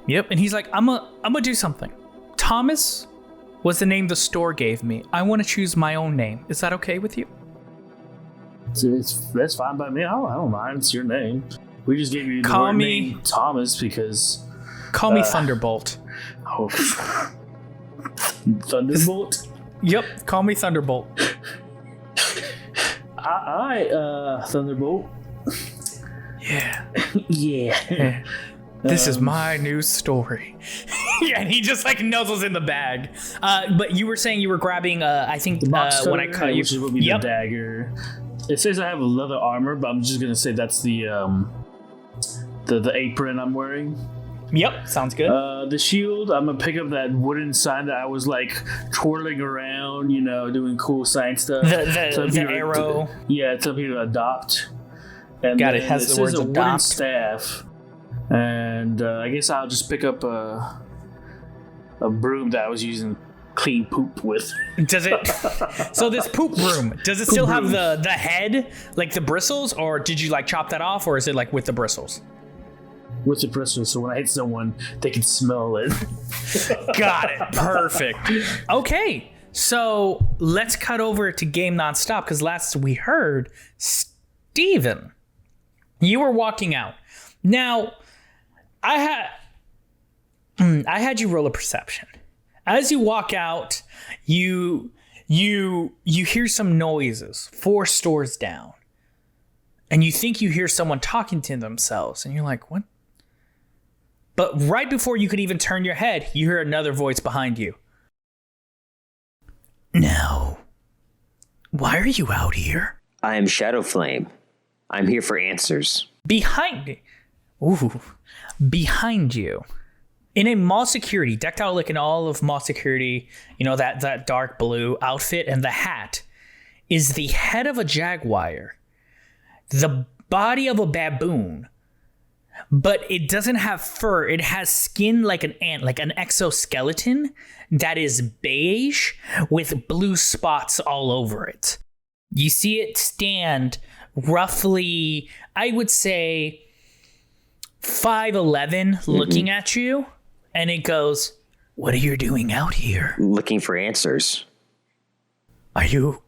Yep. And he's like, I'm gonna do something. Thomas was the name the store gave me. I want to choose my own name. Is that okay with you? That's fine by me. I don't mind. It's your name. We just gave you the name Thomas because. Call me Thunderbolt. Oh, Thunderbolt. Yep, call me Thunderbolt. Thunderbolt. Yeah. Yeah. This is my new story. Yeah, and he just like nuzzles in the bag. But you were saying you were grabbing, I think, the box when I cut you, which will be the dagger. It says I have a leather armor, but I'm just gonna say that's the apron I'm wearing. Yep, sounds good. The shield, I'm gonna pick up that wooden sign that I was like twirling around, doing cool science stuff. The arrow. Tell people to adopt. And got it. Has the words a adopt. Wooden staff, and I guess I'll just pick up a broom that I was using clean poop with. Does it? So this poop broom, does it still have the head, like the bristles, or did you like chop that off, or is it like with the bristles? With the bristles, so when I hit someone, they can smell it. Got it. Perfect. Okay, so let's cut over to Game Nonstop, because last we heard, Steven, you were walking out. Now, I had you roll a perception. As you walk out, you hear some noises 4 stores down. And you think you hear someone talking to themselves. And you're like, what? But right before you could even turn your head, you hear another voice behind you. Now, why are you out here? I am Shadowflame. I'm here for answers. Behind you, in a mall security, decked out like in all of mall security, that dark blue outfit and the hat, is the head of a jaguar, the body of a baboon, but it doesn't have fur. It has skin like an ant, like an exoskeleton that is beige with blue spots all over it. You see it stand roughly, I would say, 5'11", looking at you, and it goes, "What are you doing out here?" Looking for answers. Are you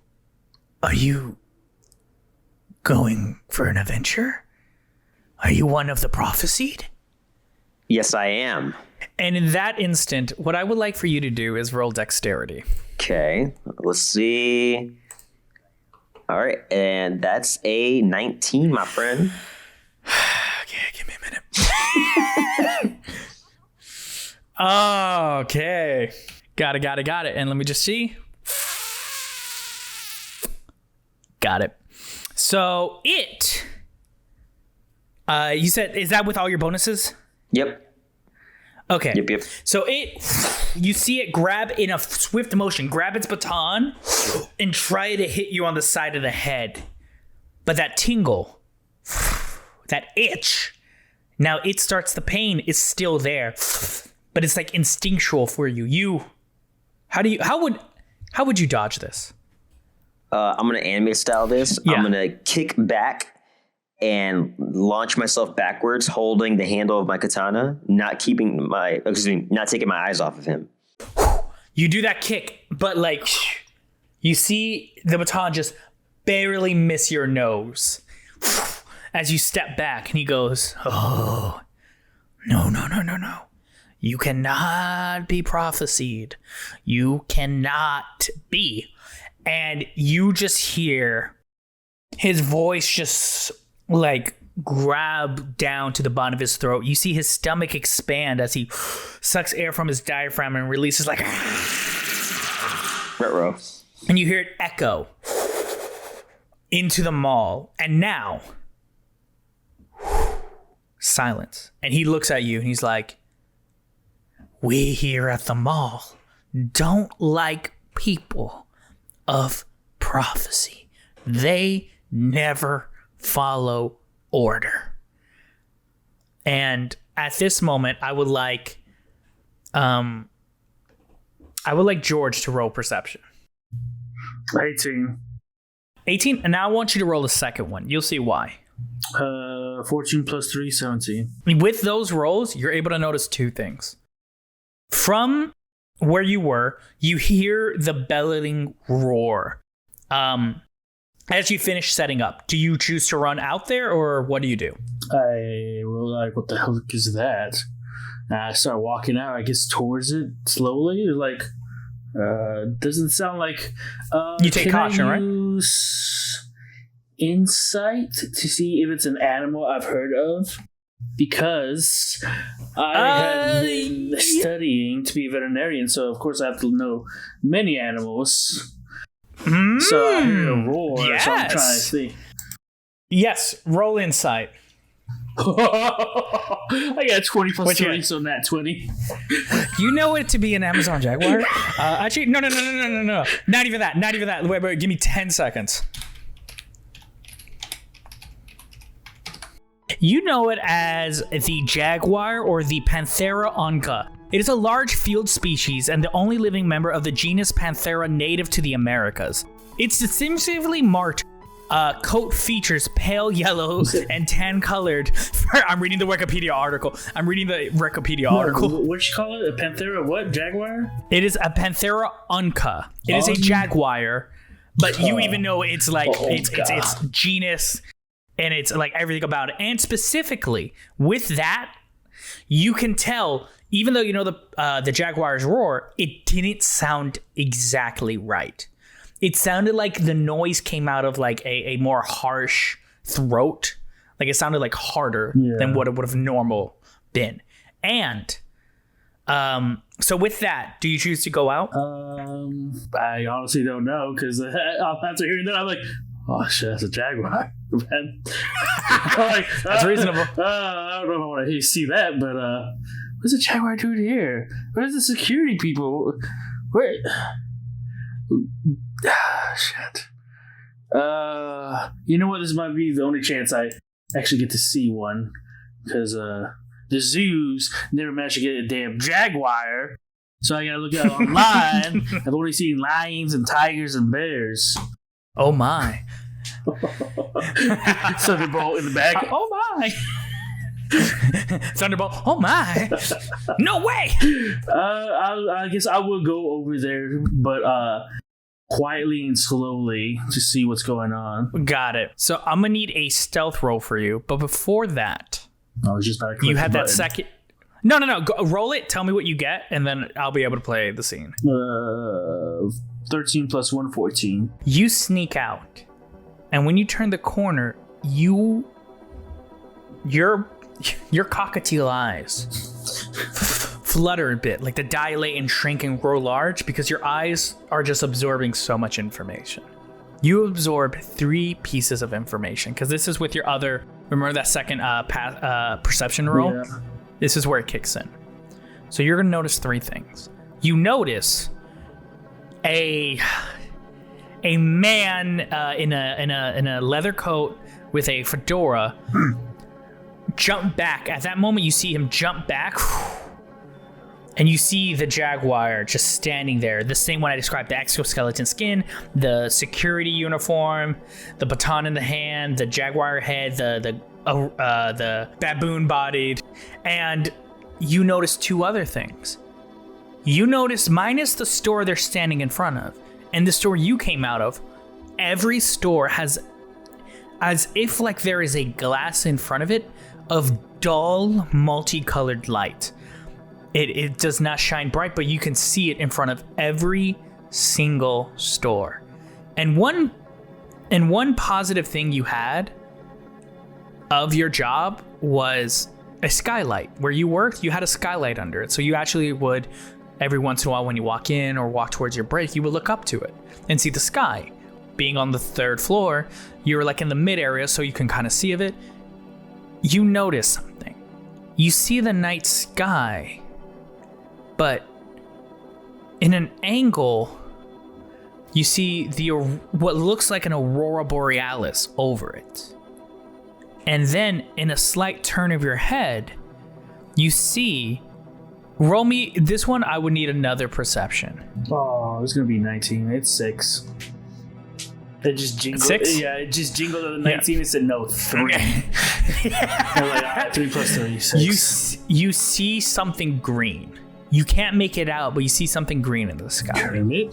going for an adventure? Are you one of the prophesied? Yes, I am. And in that instant, what I would like for you to do is roll dexterity. Okay, let's see. All right, and that's a 19, my friend. Okay, give me a minute. Okay. Got it. And let me just see. Got it. So you said, is that with all your bonuses? Yep. Okay. Yep. So you see it grab in a swift motion, grab its baton and try to hit you on the side of the head. But that tingle, that itch, now it starts, the pain is still there, but it's like instinctual for you. How would you dodge this? I'm going to anime style this. Yeah. I'm going to kick back and launch myself backwards, holding the handle of my katana, not taking my eyes off of him. You do that kick, but like you see the baton just barely miss your nose as you step back, and he goes, "Oh, no. You cannot be prophesied. You cannot be." And you just hear his voice just like grab down to the bottom of his throat. You see his stomach expand as he sucks air from his diaphragm and releases like Retro. And you hear it echo into the mall. And now silence. And he looks at you and he's like, "We here at the mall don't like people of prophecy. They never follow order." And at this moment, I would like George to roll perception. 18, and now I want you to roll the second one. You'll see why. 14 plus 3, 17. With those rolls, you're able to notice 2 things. From where you were, you hear the bellowing roar. As you finish setting up, do you choose to run out there, or what do you do? I will like, what the hell is that? And I start walking out, I guess, towards it slowly. Like, doesn't sound like... you take caution, I right? Use insight to see if it's an animal I've heard of? Because I have been studying to be a veterinarian, so of course I have to know many animals. So I hear a roar, yes. So I'm trying to see. Yes, roll insight. I got 20 plus 3, so not 20. You know it to be an Amazon Jaguar? Actually, no. Not even that. Wait, give me 10 seconds. You know it as the jaguar or the Panthera onca. It is a large field species and the only living member of the genus Panthera native to the Americas. Its distinctively marked coat features pale yellow and tan colored. I'm reading the Wikipedia article. What you call it? A Panthera what? Jaguar? It is a Panthera onca. It is a jaguar, but you even know it's like it's genus. And it's like everything about it. And specifically with that, you can tell even though you know the jaguar's roar, it didn't sound exactly right. It sounded like the noise came out of like a more harsh throat. Like it sounded like harder than what it would have normal been. And so with that, do you choose to go out? I honestly don't know, because after hearing that, I'm like, oh shit, that's a jaguar. That's reasonable. I don't know if I want to see that, but what's a jaguar doing here? Where's the security people? Where? Shit. You know what? This might be the only chance I actually get to see one, because the zoos never managed to get a damn jaguar, so I gotta look it up online. I've only seen lions and tigers and bears. Oh my! Thunderbolt in the back. Oh my! Thunderbolt. Oh my! No way! I guess I will go over there, but quietly and slowly to see what's going on. Got it. So I'm gonna need a stealth roll for you, but before that, I was just about to click you had the that button. second. No. Go, roll it. Tell me what you get, and then I'll be able to play the scene. 13 plus 1, 14. You sneak out, and when you turn the corner, your cockatiel eyes flutter a bit, like the dilate and shrink and grow large, because your eyes are just absorbing so much information. You absorb 3 pieces of information, because this is with your other. Remember that second perception roll? Yeah. This is where it kicks in. So you're gonna notice 3 things. You notice a man in a leather coat with a fedora jump back. At that moment, you see him jump back, and you see the jaguar just standing there. The same one I described: the exoskeleton skin, the security uniform, the baton in the hand, the jaguar head, the baboon-bodied, and you notice 2 other things. You notice, minus the store they're standing in front of, and the store you came out of, every store has, as if like there is a glass in front of it, of dull, multicolored light. It does not shine bright, but you can see it in front of every single store. And one positive thing you had of your job was a skylight. Where you worked, you had a skylight under it. So you actually would, every once in a while when you walk in or walk towards your break, you would look up to it and see the sky. Being on the 3rd floor, you're like in the mid area, so you can kind of see of it. You notice something. You see the night sky, but in an angle, you see what looks like an aurora borealis over it. And then in a slight turn of your head, you see, roll me this one. I would need another perception. Oh, it's gonna be 19. It's 6. It just jingled. 6? Yeah, it just jingled at the 19 and said no, 3. I'm like, 3 plus 3, 6. You see something green. You can't make it out, but you see something green in the sky. Pyramid?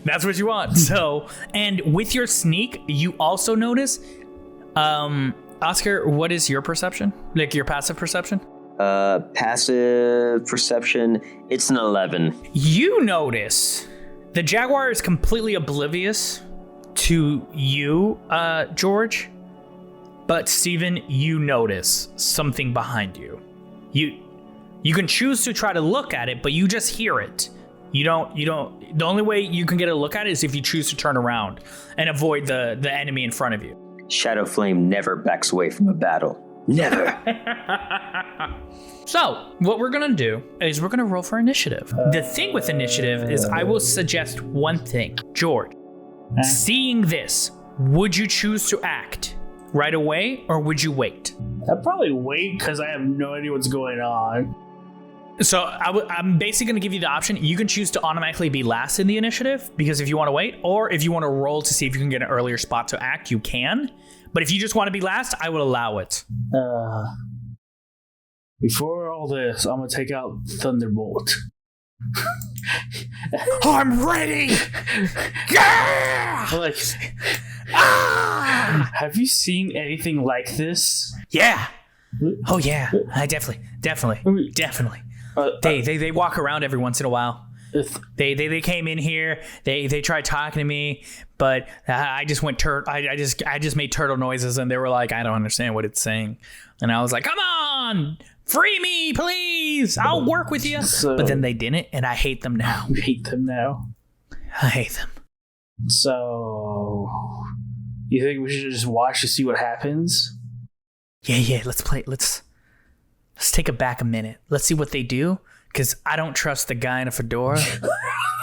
That's what you want. So, and with your sneak, you also notice, Oscar, what is your perception? Like your passive perception? Passive perception, it's an 11. You notice the jaguar is completely oblivious to you, George. But Steven, you notice something behind you. You can choose to try to look at it, but you just hear it. You don't, the only way you can get a look at it is if you choose to turn around and avoid the enemy in front of you. Shadowflame never backs away from a battle. Never. So, what we're going to do is we're going to roll for initiative. The thing with initiative is I will suggest one thing. George, seeing this, would you choose to act right away or would you wait? I'd probably wait because I have no idea what's going on. So I'm basically going to give you the option. You can choose to automatically be last in the initiative because if you want to wait, or if you want to roll to see if you can get an earlier spot to act, you can. But if you just want to be last, I would allow it. Before all this, I'm going to take out Thunderbolt. I'm ready! Yeah! Like, have you seen anything like this? Yeah. Oh yeah, I definitely. They walk around every once in a while. They came in here. They tried talking to me, but I just went I just made turtle noises, and they were like, I don't understand what it's saying, and I was like, come on, free me, please. I'll work with you. But then they didn't, and I hate them now. You hate them now. I hate them. So, you think we should just watch to see what happens? Yeah. Let's play. Let's take it back a minute. Let's see what they do. Because I don't trust the guy in a fedora.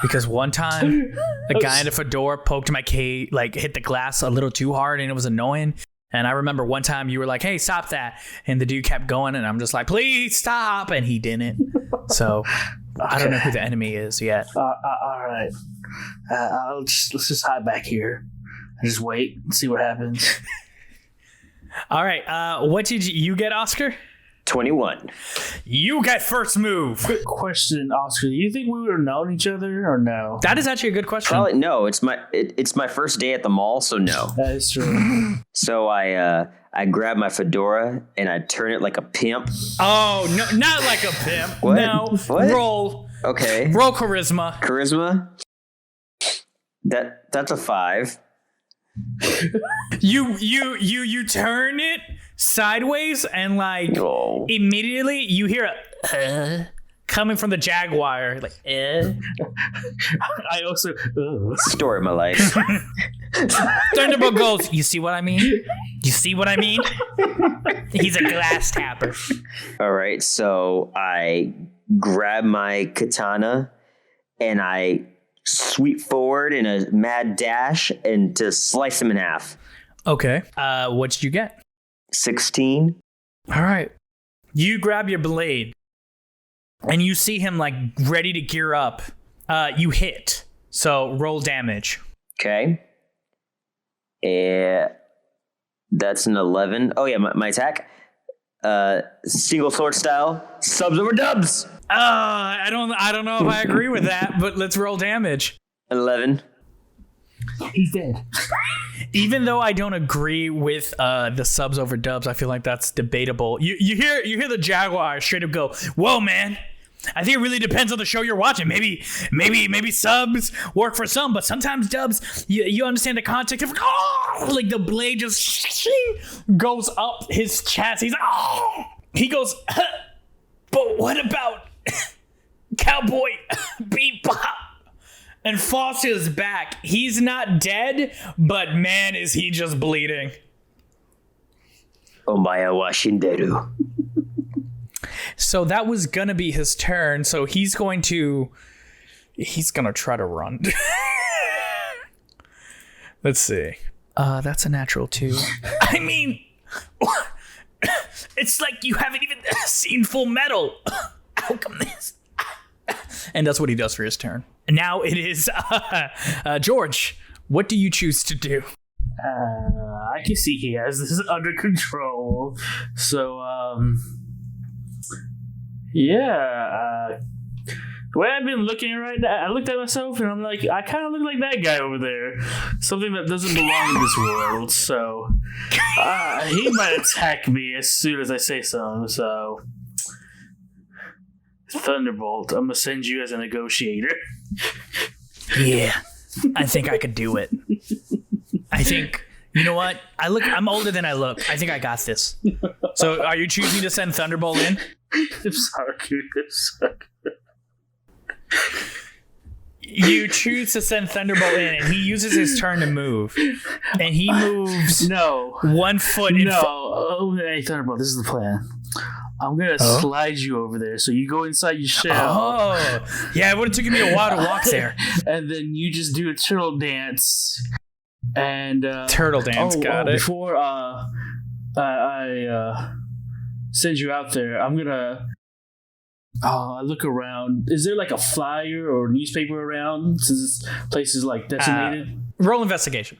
Because one time, a guy in a fedora poked my cage, like hit the glass a little too hard, and it was annoying. And I remember one time you were like, "Hey, stop that!" And the dude kept going, and I'm just like, "Please stop!" And he didn't. So okay. I don't know who the enemy is yet. All right. Let's just hide back here and just wait and see what happens. All right. What did you get, Oscar? 21. You get first move. Quick question, Oscar. Do you think we would have known each other or no? That is actually a good question. Probably no. It's my first day at the mall, so no. That is true. So I grab my fedora and I turn it like a pimp. Oh no, not like a pimp. What? No. What? Roll. Okay. Roll charisma. Charisma. That's a 5. You turn it sideways, and like immediately you hear a coming from the jaguar, like I also story of my life. Thunderbolt goes, you see what I mean? You see what I mean? He's a glass tapper. All right, so I grab my katana and I sweep forward in a mad dash and to slice him in half. Okay. What did you get? 16. All right. You grab your blade and you see him like ready to gear up. You hit. So roll damage. Okay. That's an 11. Oh yeah, my attack. Single sword style. Subs over dubs. I don't know if I agree with that, but let's roll damage. 11. He's dead. Even though I don't agree with the subs over dubs, I feel like that's debatable. You hear the jaguar straight up go, "Whoa, man! I think it really depends on the show you're watching. Maybe subs work for some, but sometimes dubs, you understand the context of like the blade just goes up his chest. He goes, but what about Cowboy Bebop? And falls to his back. He's not dead, but man, is he just bleeding. Omaya wa shinderu. So that was gonna be his turn. So he's gonna try to run. Let's see. That's a natural 2. I mean, it's like you haven't even seen Full Metal. How come this? And that's what he does for his turn. Now it is George. What do you choose to do? I can see he has this under control. So, the way I've been looking right now, I looked at myself and I'm like, I kind of look like that guy over there. Something that doesn't belong in this world. So, he might attack me as soon as I say something. So, Thunderbolt, I'm gonna send you as a negotiator. Yeah, I think I could do it. I think, you know what? I'm older than I look. I think I got this. So are you choosing to send Thunderbolt in? I'm sorry, dude. You choose to send Thunderbolt in, and he uses his turn to move. And he moves 1 foot in Hey, Thunderbolt, this is the plan. I'm going to slide you over there. So you go inside your shell. Oh, yeah, it would have taken me a while to walk there. And then you just do a turtle dance. And turtle dance, got it. Before I send you out there, I'm going to look around. Is there like a flyer or newspaper around since this place is like decimated? Roll investigation.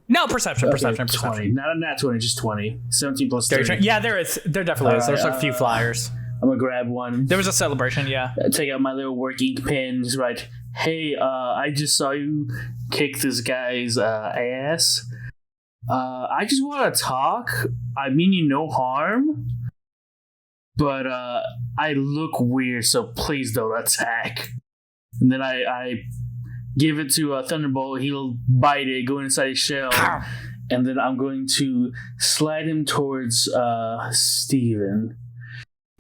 No, perception. 20. Not a nat 20, just 20. 17 plus 3. Yeah, there is. There definitely is. There's a few flyers. I'm going to grab one. There was a celebration, yeah. Take out my little work ink pen. Just write, hey, I just saw you kick this guy's ass. I just want to talk. I mean you no harm. but I look weird, so please don't attack. And then I give it to Thunderbolt. He'll bite it, go inside his shell, and then I'm going to slide him towards Steven.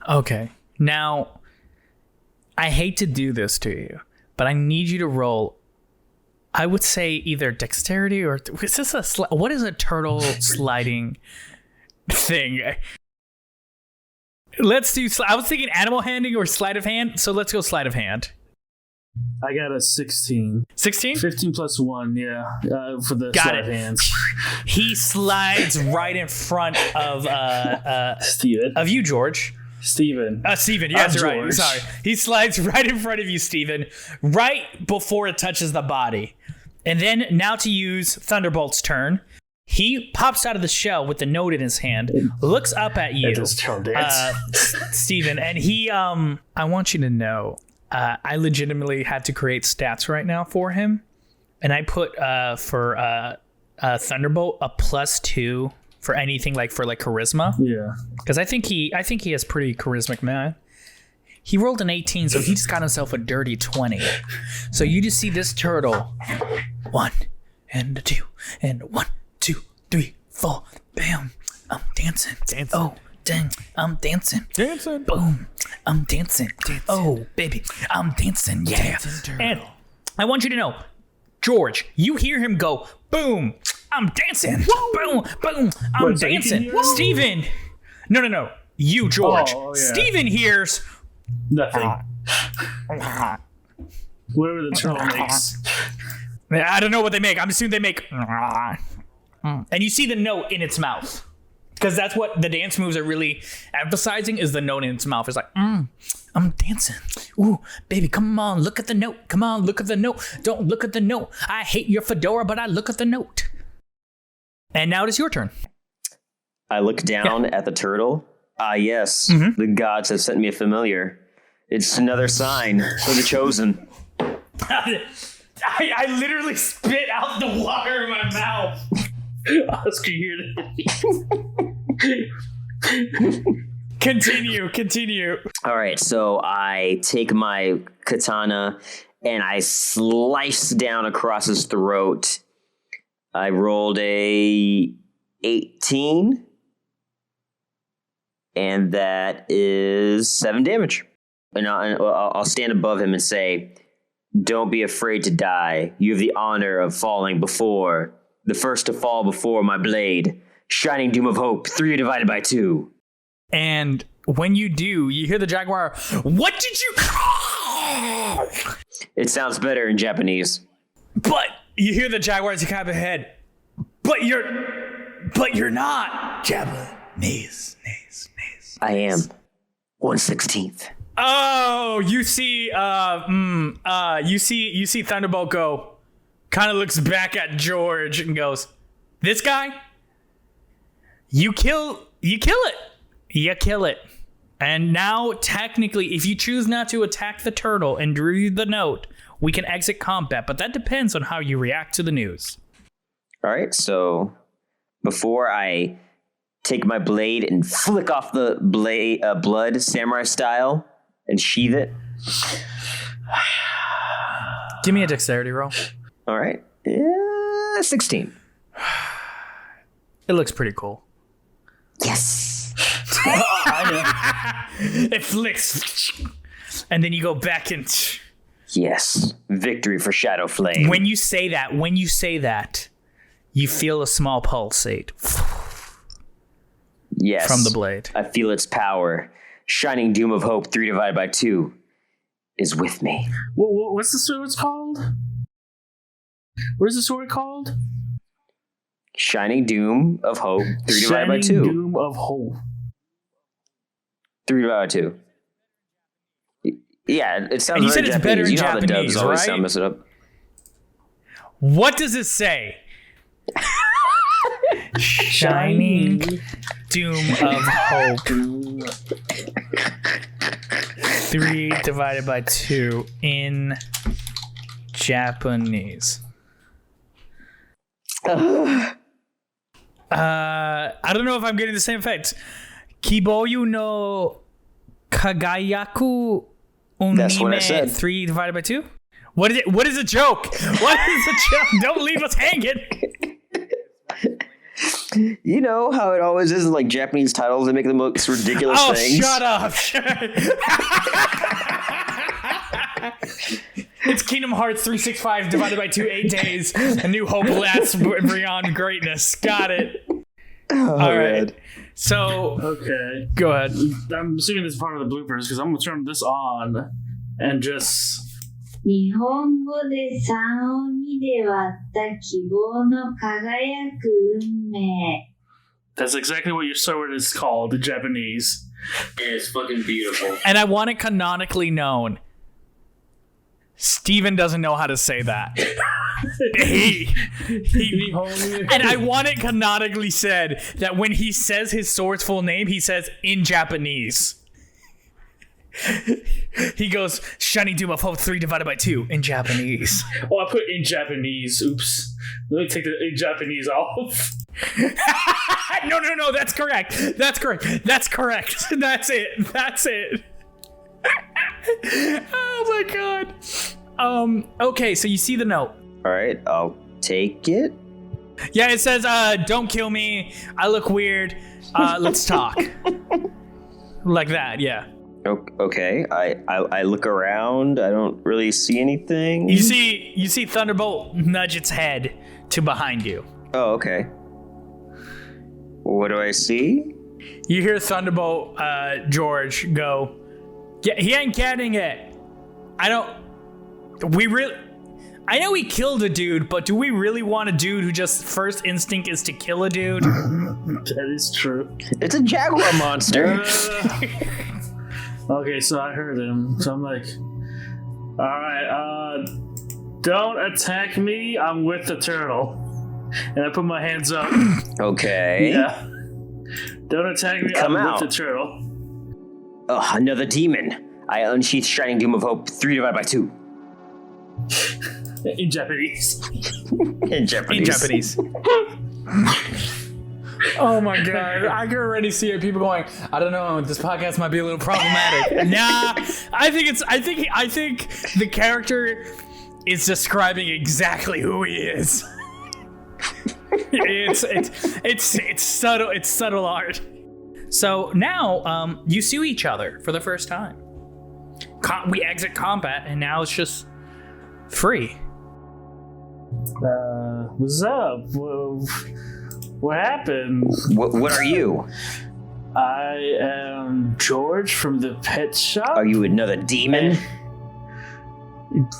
Okay. Now, I hate to do this to you, but I need you to roll. I would say either dexterity or is this what is a turtle sliding thing? Let's do. I was thinking animal handing or sleight of hand, so let's go sleight of hand. I got a 16. 16? 15 plus 1, yeah, for the Got sleight it. of hands. He slides right in front of Steven. of you, George. Steven. Steven, yes, you're right. George. Sorry. He slides right in front of you, Steven, right before it touches the body. And then now to use Thunderbolt's turn. He pops out of the shell with the note in his hand, looks up at you, Steven, and he, I want you to know, I legitimately had to create stats right now for him. And I put for Thunderbolt a +2 for anything for charisma. Yeah. Because I think he has pretty charismatic man. He rolled an 18, so he just got himself a dirty 20. So you just see this turtle. 1 and a 2 and 1, 2, 3, 4. Bam. I'm dancing. Oh, dang. I'm dancing. Boom. I'm dancing. Oh, baby. I'm dancing. Yeah. And I want you to know, George, you hear him go, boom. I'm dancing. Boom. Boom. I'm dancing. Steven. No. You, George. Oh, yeah. Steven hears nothing. Whatever the turtle makes. I don't know what they make. I'm assuming they make. And you see the note in its mouth. Because that's what the dance moves are really emphasizing is the note in its mouth. It's like, I'm dancing. Ooh, baby, come on, look at the note. Come on, look at the note. Don't look at the note. I hate your fedora, but I look at the note. And now it is your turn. I look down at the turtle. Ah, yes. The gods have sent me a familiar. It's another sign for the chosen. I literally spit out the water in my mouth. Oscar, you're Continue. All right, so I take my katana and I slice down across his throat. I rolled a 18, and that is 7 damage. And I'll stand above him and say, "Don't be afraid to die. You have the honor of falling before, the first to fall before my blade. Shining doom of hope, 3 divided by 2. And when you do, you hear the jaguar, "What did you call?" It sounds better in Japanese. But you hear the jaguar's kind of head. But you're not Japanese. I am 1/16. Oh, you see you see Thunderbolt go, kind of looks back at George and goes, "This guy, you kill it. And now technically, if you choose not to attack the turtle and read the note, we can exit combat, but that depends on how you react to the news." All right, so before I take my blade and flick off the blade, blood samurai style, and sheath it. Give me a dexterity roll. All right, 16. It looks pretty cool. Yes. It flicks, and then you go back and. Yes, victory for Shadowflame. When you say that, you feel a small pulsate. Yes. From the blade. I feel its power. Shining doom of hope, 3 divided by 2, is with me. What's the sword called? What is the sword called? Shining doom of hope, 3 divided by 2. Shining doom of hope. 3 divided by 2. Yeah, it sounds. And you very said it's Japanese. better in you know how the Japanese, dubs always right? sound mess it up. What does it say? Shining doom of hope. 3 divided by 2 in Japanese. I don't know if I'm getting the same effect. Kiboyu no Kagayaku That's what I Unime said. 3 divided by 2? What is it? What is a joke? What is a joke? Don't leave us hanging. You know how it always is in like Japanese titles, they make the most ridiculous things. Oh, shut up. It's Kingdom Hearts 365 divided by 2, 8 days. A New Hope lasts beyond greatness. Got it. Oh, All right. man. So, Okay. go ahead. I'm assuming this is part of the bloopers because I'm going to turn this on and just... 日本語で3を2で割った希望の輝く運命。 That's exactly what your sword is called in Japanese. And it's fucking beautiful. And I want it canonically known. Steven doesn't know how to say that. And I want it canonically said that when he says his sword's full name, he says in Japanese. He goes, Shiny Doom of Hope 3 divided by 2 in Japanese. Oh, I put in Japanese. Oops. Let me take the in Japanese off. No, that's correct. That's it. Oh my god. Okay, so you see the note. All right, I'll take it. Yeah, it says, don't kill me. I look weird. Let's talk. Like that, yeah. Okay, I look around. I don't really see anything. You see Thunderbolt nudge its head to behind you. Oh, okay. What do I see? You hear Thunderbolt George go, yeah, he ain't getting it. I know he killed a dude, but do we really want a dude who just first instinct is to kill a dude? That is true. It's a jaguar monster. Okay, so I heard him. So I'm like, alright, don't attack me. I'm with the turtle. And I put my hands up. Okay. Yeah. Don't attack me. Come I'm out. with the turtle. Oh, another demon. I unsheath Shining Doom of Hope 3 divided by 2. In Japanese. In Japanese. Oh my god, I can already see it. People going, I don't know, this podcast might be a little problematic. Nah, I think the character is describing exactly who he is. It's subtle art. So now you sue each other for the first time. We exit combat and now it's just free. What's up? What happened? What are you? I am George from the pet shop. Are you another demon?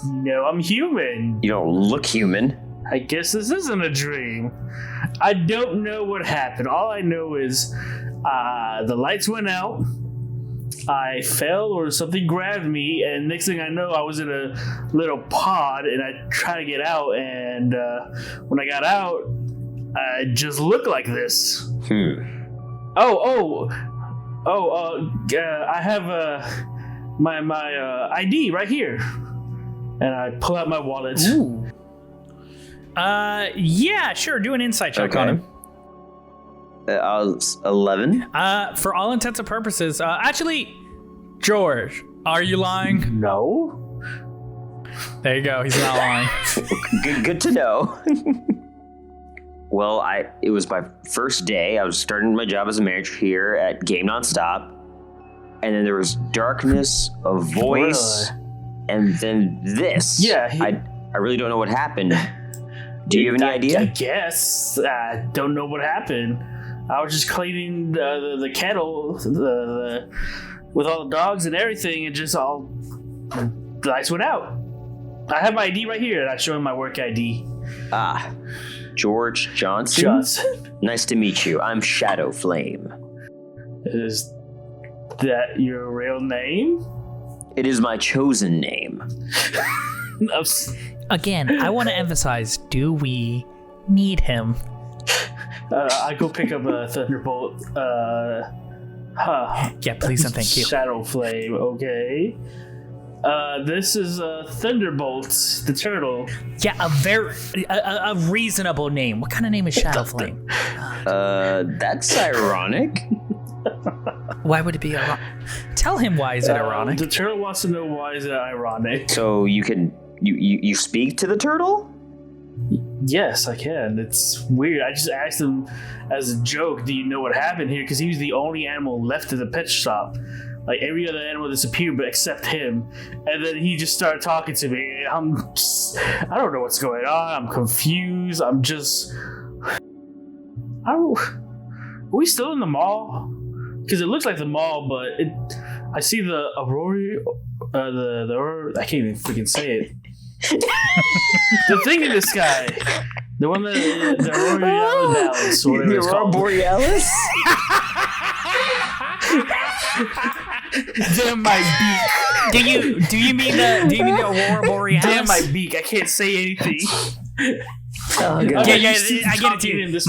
No, I'm human. You don't look human. I guess this isn't a dream. I don't know what happened. All I know is the lights went out. I fell or something grabbed me, and next thing I know, I was in a little pod, and I tried to get out, and when I got out, I just looked like this. I have my ID right here, and I pull out my wallet. Ooh. Yeah, sure. Do an insight check on him. I was 11. For all intents and purposes, actually, George, are you lying? No. There you go. He's not lying. Good to know. Well, it was my first day. I was starting my job as a manager here at Game Nonstop, and then there was darkness, a voice, and then this. Yeah. I really don't know what happened. Do you have any idea? I guess. I don't know what happened. I was just cleaning the kettle with all the dogs and everything, and just all the lights went out. I have my ID right here, and I show him my work ID. Ah, George Johnson? Nice to meet you. I'm Shadowflame. Is that your real name? It is my chosen name. Again, I want to emphasize, do we need him? I go pick up a Thunderbolt. Yeah, please and thank you. Shadowflame, okay. This is Thunderbolt, the turtle. Yeah, a reasonable name. What kind of name is Shadowflame? That's ironic. Why would it be ironic? Tell him why is it ironic. The turtle wants to know why is it ironic. So you speak to the turtle? Yes, I can. It's weird. I just asked him as a joke, do you know what happened here? Because he was the only animal left in the pet shop. Like, every other animal disappeared but except him. And then he just started talking to me. I don't know what's going on. I'm confused. Are we still in the mall? Because it looks like the mall, but I see the Aurora, I can't even freaking say it. The thing in the sky. The one that the Aurora Borealis, or whatever it's called. Borealis? Damn my beak. Do you mean the Aurora Borealis? Damn my beak. I can't say anything. Oh, God. Yeah, I get it too.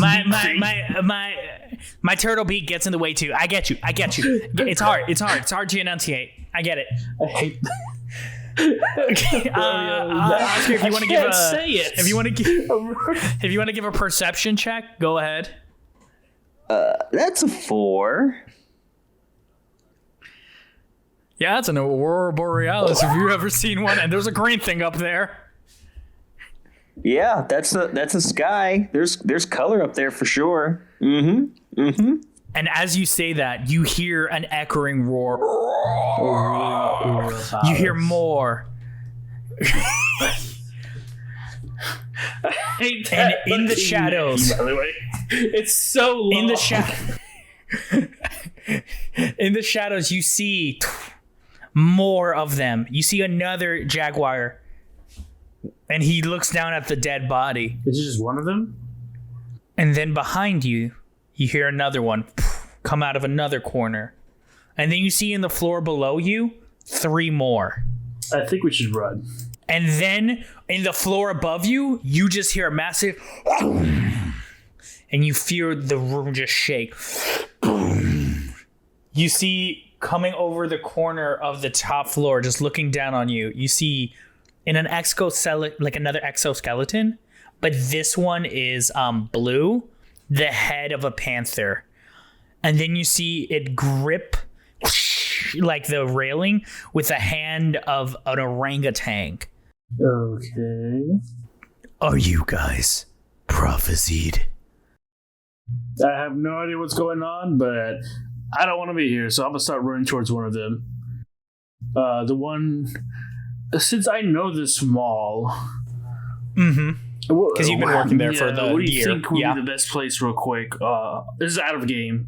My turtle beak gets in the way too. I get you. It's hard to enunciate. I get it. I hate Okay, Oscar, if you want to give if you want to give a perception check, go ahead. That's a 4. Yeah, that's an Aurora Borealis if you've ever seen one, and there's a green thing up there. Yeah, that's a sky. There's color up there for sure. Mm-hmm. And as you say that, you hear an echoing roar. You hear more. And in the shadows, by the way, it's so long. In the shadows, you see more of them. You see another jaguar, and he looks down at the dead body. Is it just one of them? And then behind you, you hear another one come out of another corner. And then you see in the floor below you, 3 more. I think we should run. And then in the floor above you, you just hear a massive... And you feel the room just shake. You see coming over the corner of the top floor, just looking down on you, you see in an like another exoskeleton, but this one is blue, the head of a panther. And then you see it grip like the railing with a hand of an orangutan. Okay. Are you guys prophesied? I have no idea what's going on, but I don't want to be here, so I'm gonna start running towards one of them. The one, since I know this mall. Mm-hmm. Because you've been working there for the year. What do you think would be the best place, real quick? This is out of game.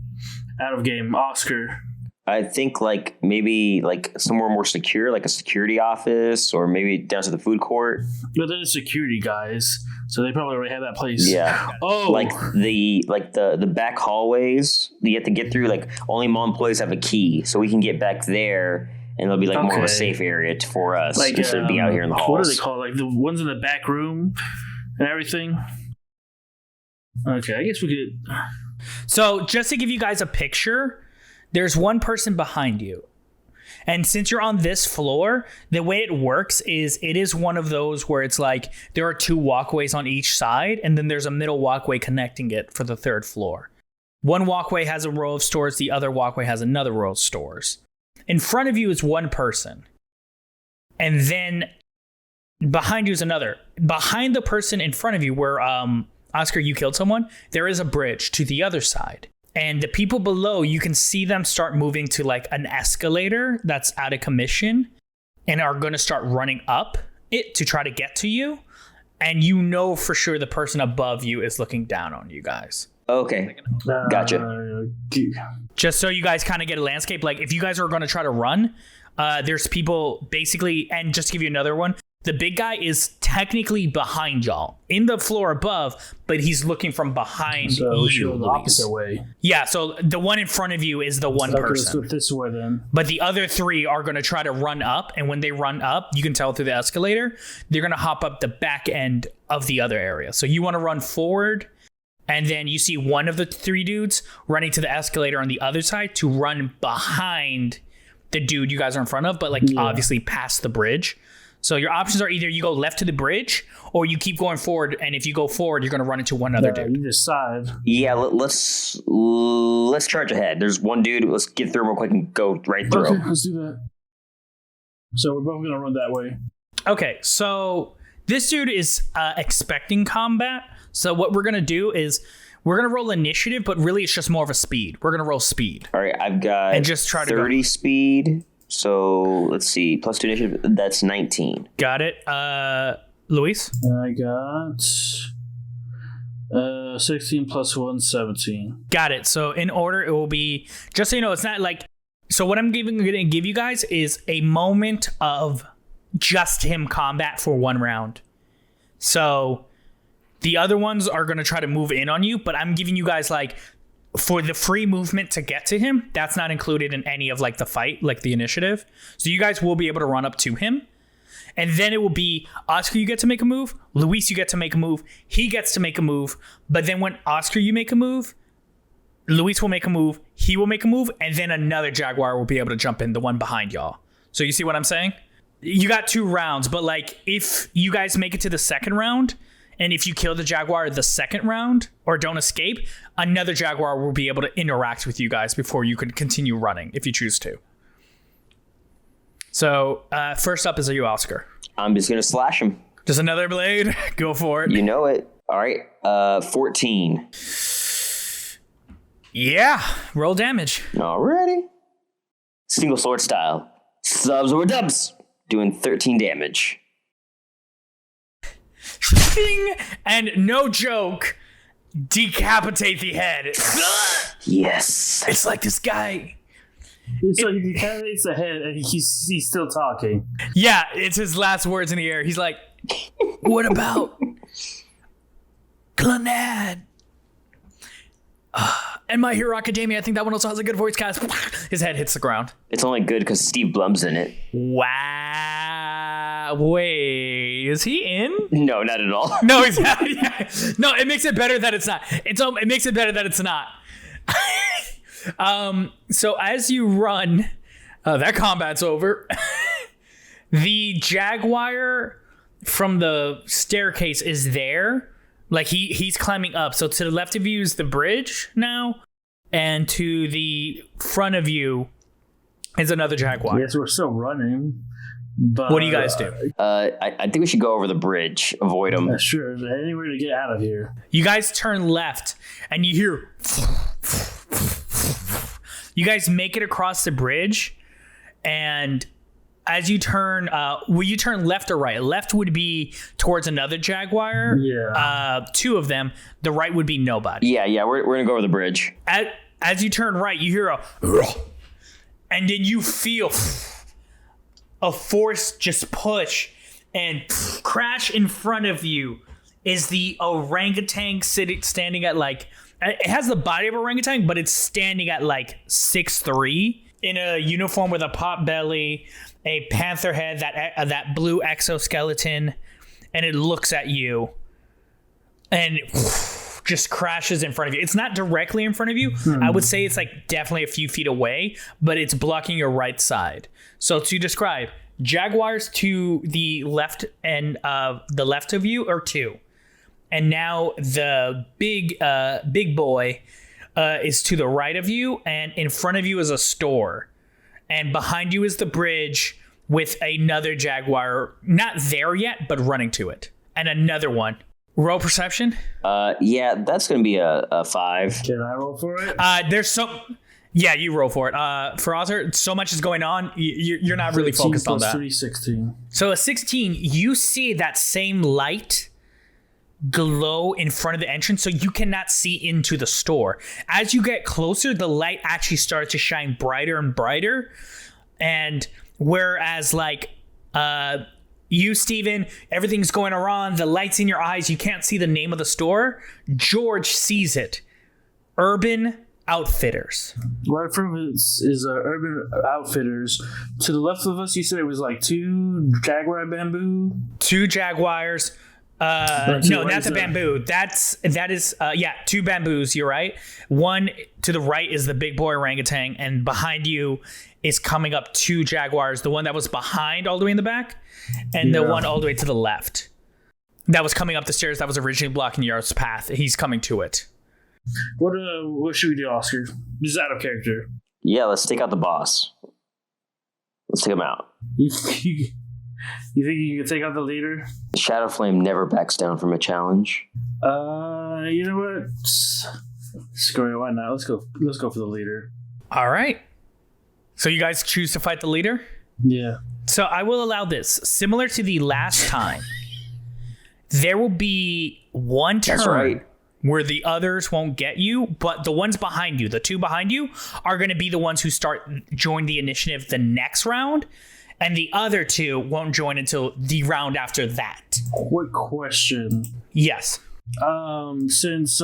Oscar. I think maybe somewhere more secure, like a security office, or maybe down to the food court. But they're the security guys, so they probably already have that place. Yeah. Oh, the back hallways you have to get through. Like, only mall employees have a key, so we can get back there, and it'll be more of a safe area for us instead of being out here in the halls. What are they called? Like the ones in the back room and everything. Okay, I guess we could. So just to give you guys a picture. There's one person behind you. And since you're on this floor, the way it works is it is one of those where it's like there are 2 walkways on each side, and then there's a middle walkway connecting it for the 3rd floor. One walkway has a row of stores, the other walkway has another row of stores. In front of you is one person. And then behind you is another. Behind the person in front of you where, Oscar, you killed someone, there is a bridge to the other side. And the people below, you can see them start moving to an escalator that's out of commission and are going to start running up it to try to get to you. And you know for sure the person above you is looking down on you guys. Okay. Gotcha. Just so you guys kind of get a landscape. Like, if you guys are going to try to run, there's people basically, and just to give you another one, the big guy is technically behind y'all in the floor above, but he's looking from behind you. The opposite way. Yeah, so the one in front of you is the one person. Let's go this way then. But the other 3 are going to try to run up, and when they run up, you can tell through the escalator, they're going to hop up the back end of the other area. So you want to run forward, and then you see one of the 3 dudes running to the escalator on the other side to run behind the dude you guys are in front of, but obviously past the bridge. So your options are either you go left to the bridge or you keep going forward. And if you go forward, you're going to run into one other dude. You decide. Yeah, let's charge ahead. There's one dude. Let's get through him real quick and go right through Okay, him. let's do that. So we're both going to run that way. Okay, so this dude is expecting combat. So what we're going to do is we're going to roll initiative, but really it's just more of a speed. We're going to roll speed. All right, I've got And just try to 30 speed. So let's see, plus 2 initiative, that's 19. Got it. Luis? I got 16 plus 1, 17. Got it. So in order, it will be, just so you know, it's not like, so what I'm going to give you guys is a moment of just him combat for one round. So the other ones are going to try to move in on you, but I'm giving you guys like, for the free movement to get to him, that's not included in any of like the fight, like the initiative. So you guys will be able to run up to him. And then it will be Oscar, you get to make a move. Luis, you get to make a move. He gets to make a move. But then when Oscar, you make a move, Luis will make a move. He will make a move. And then another Jaguar will be able to jump in, the one behind y'all. So you see what I'm saying? You got 2 rounds. But like if you guys make it to the second round, and if you kill the Jaguar the second round or don't escape, another Jaguar will be able to interact with you guys before you can continue running if you choose to. So first up is you, Oscar. I'm just going to slash him. Just another blade. Go for it. You know it. All right, 14. Yeah, roll damage. Alrighty. Single sword style. Subs or dubs. Doing 13 damage. Bing! And no joke, decapitate the head. Yes. It's like this guy. So he decapitates the head and he's still talking. Yeah, it's his last words in the air. He's like, what about Glenad? And My Hero Academia, I think that one also has a good voice cast. His head hits the ground. It's only good because Steve Blum's in it. Wow. Wait, is he in? No, not at all. No, he's not. Yeah. No, it makes it better that it's not. It makes it better that it's not. So as you run, that combat's over. The Jaguar from the staircase is there. Like he's climbing up. So to the left of you is the bridge now, and to the front of you is another Jaguar. Yes, we're still running. But, What do you guys do? I think we should go over the bridge. Avoid them. Sure, anywhere to get out of here. You guys turn left, and you hear. You guys make it across the bridge, and as you turn, will you turn left or right? Left would be towards another Jaguar. Yeah. 2 of them. The right would be nobody. Yeah, we're gonna go over the bridge. As you turn right, you hear a, and then you feel a force just push and crash in front of you. Is the orangutan standing at like, it has the body of orangutan, but it's standing at like 6'3" in a uniform with a pot belly, a panther head, that blue exoskeleton, and it looks at you and just crashes in front of you. It's not directly in front of you. I would say it's like definitely a few feet away, but it's blocking your right side. So to describe, Jaguars to the left and the left of you are 2. And now the big boy is to the right of you, and in front of you is a store. And behind you is the bridge with another Jaguar, not there yet, but running to it. And another one. Roll perception. Yeah, that's gonna be a 5. Can I roll for it? There's so... Yeah, you roll for it. For Arthur, so much is going on, you're not really focused on that. 3, 16. So a 16, you see that same light glow in front of the entrance, so you cannot see into the store. As you get closer, the light actually starts to shine brighter and brighter. And whereas like you, Steven, everything's going around, the light's in your eyes, you can't see the name of the store, George sees it. Urban Outfitters. Right in front of us is Urban Outfitters. To the left of us, you said it was like 2 Jaguar bamboo. 2 Jaguars. No, not the bamboo. That is 2 bamboos. You're right. One to the right is the big boy orangutan, and behind you is coming up 2 jaguars. The one that was behind all the way in the back, and the one all the way to the left. That was coming up the stairs. That was originally blocking your path. He's coming to it. What should we do, Oscar? Just out of character. Yeah, let's take out the boss. Let's take him out. You think you can take out the leader? Shadowflame never backs down from a challenge. You know what? Screw it. Why not? Let's go for the leader. All right. So you guys choose to fight the leader? Yeah. So I will allow this. Similar to the last time, there will be one turn where the others won't get you, but the ones behind you, the 2 behind you, are going to be the ones who join the initiative the next round, and the other 2 won't join until the round after that. Quick question. Yes. Since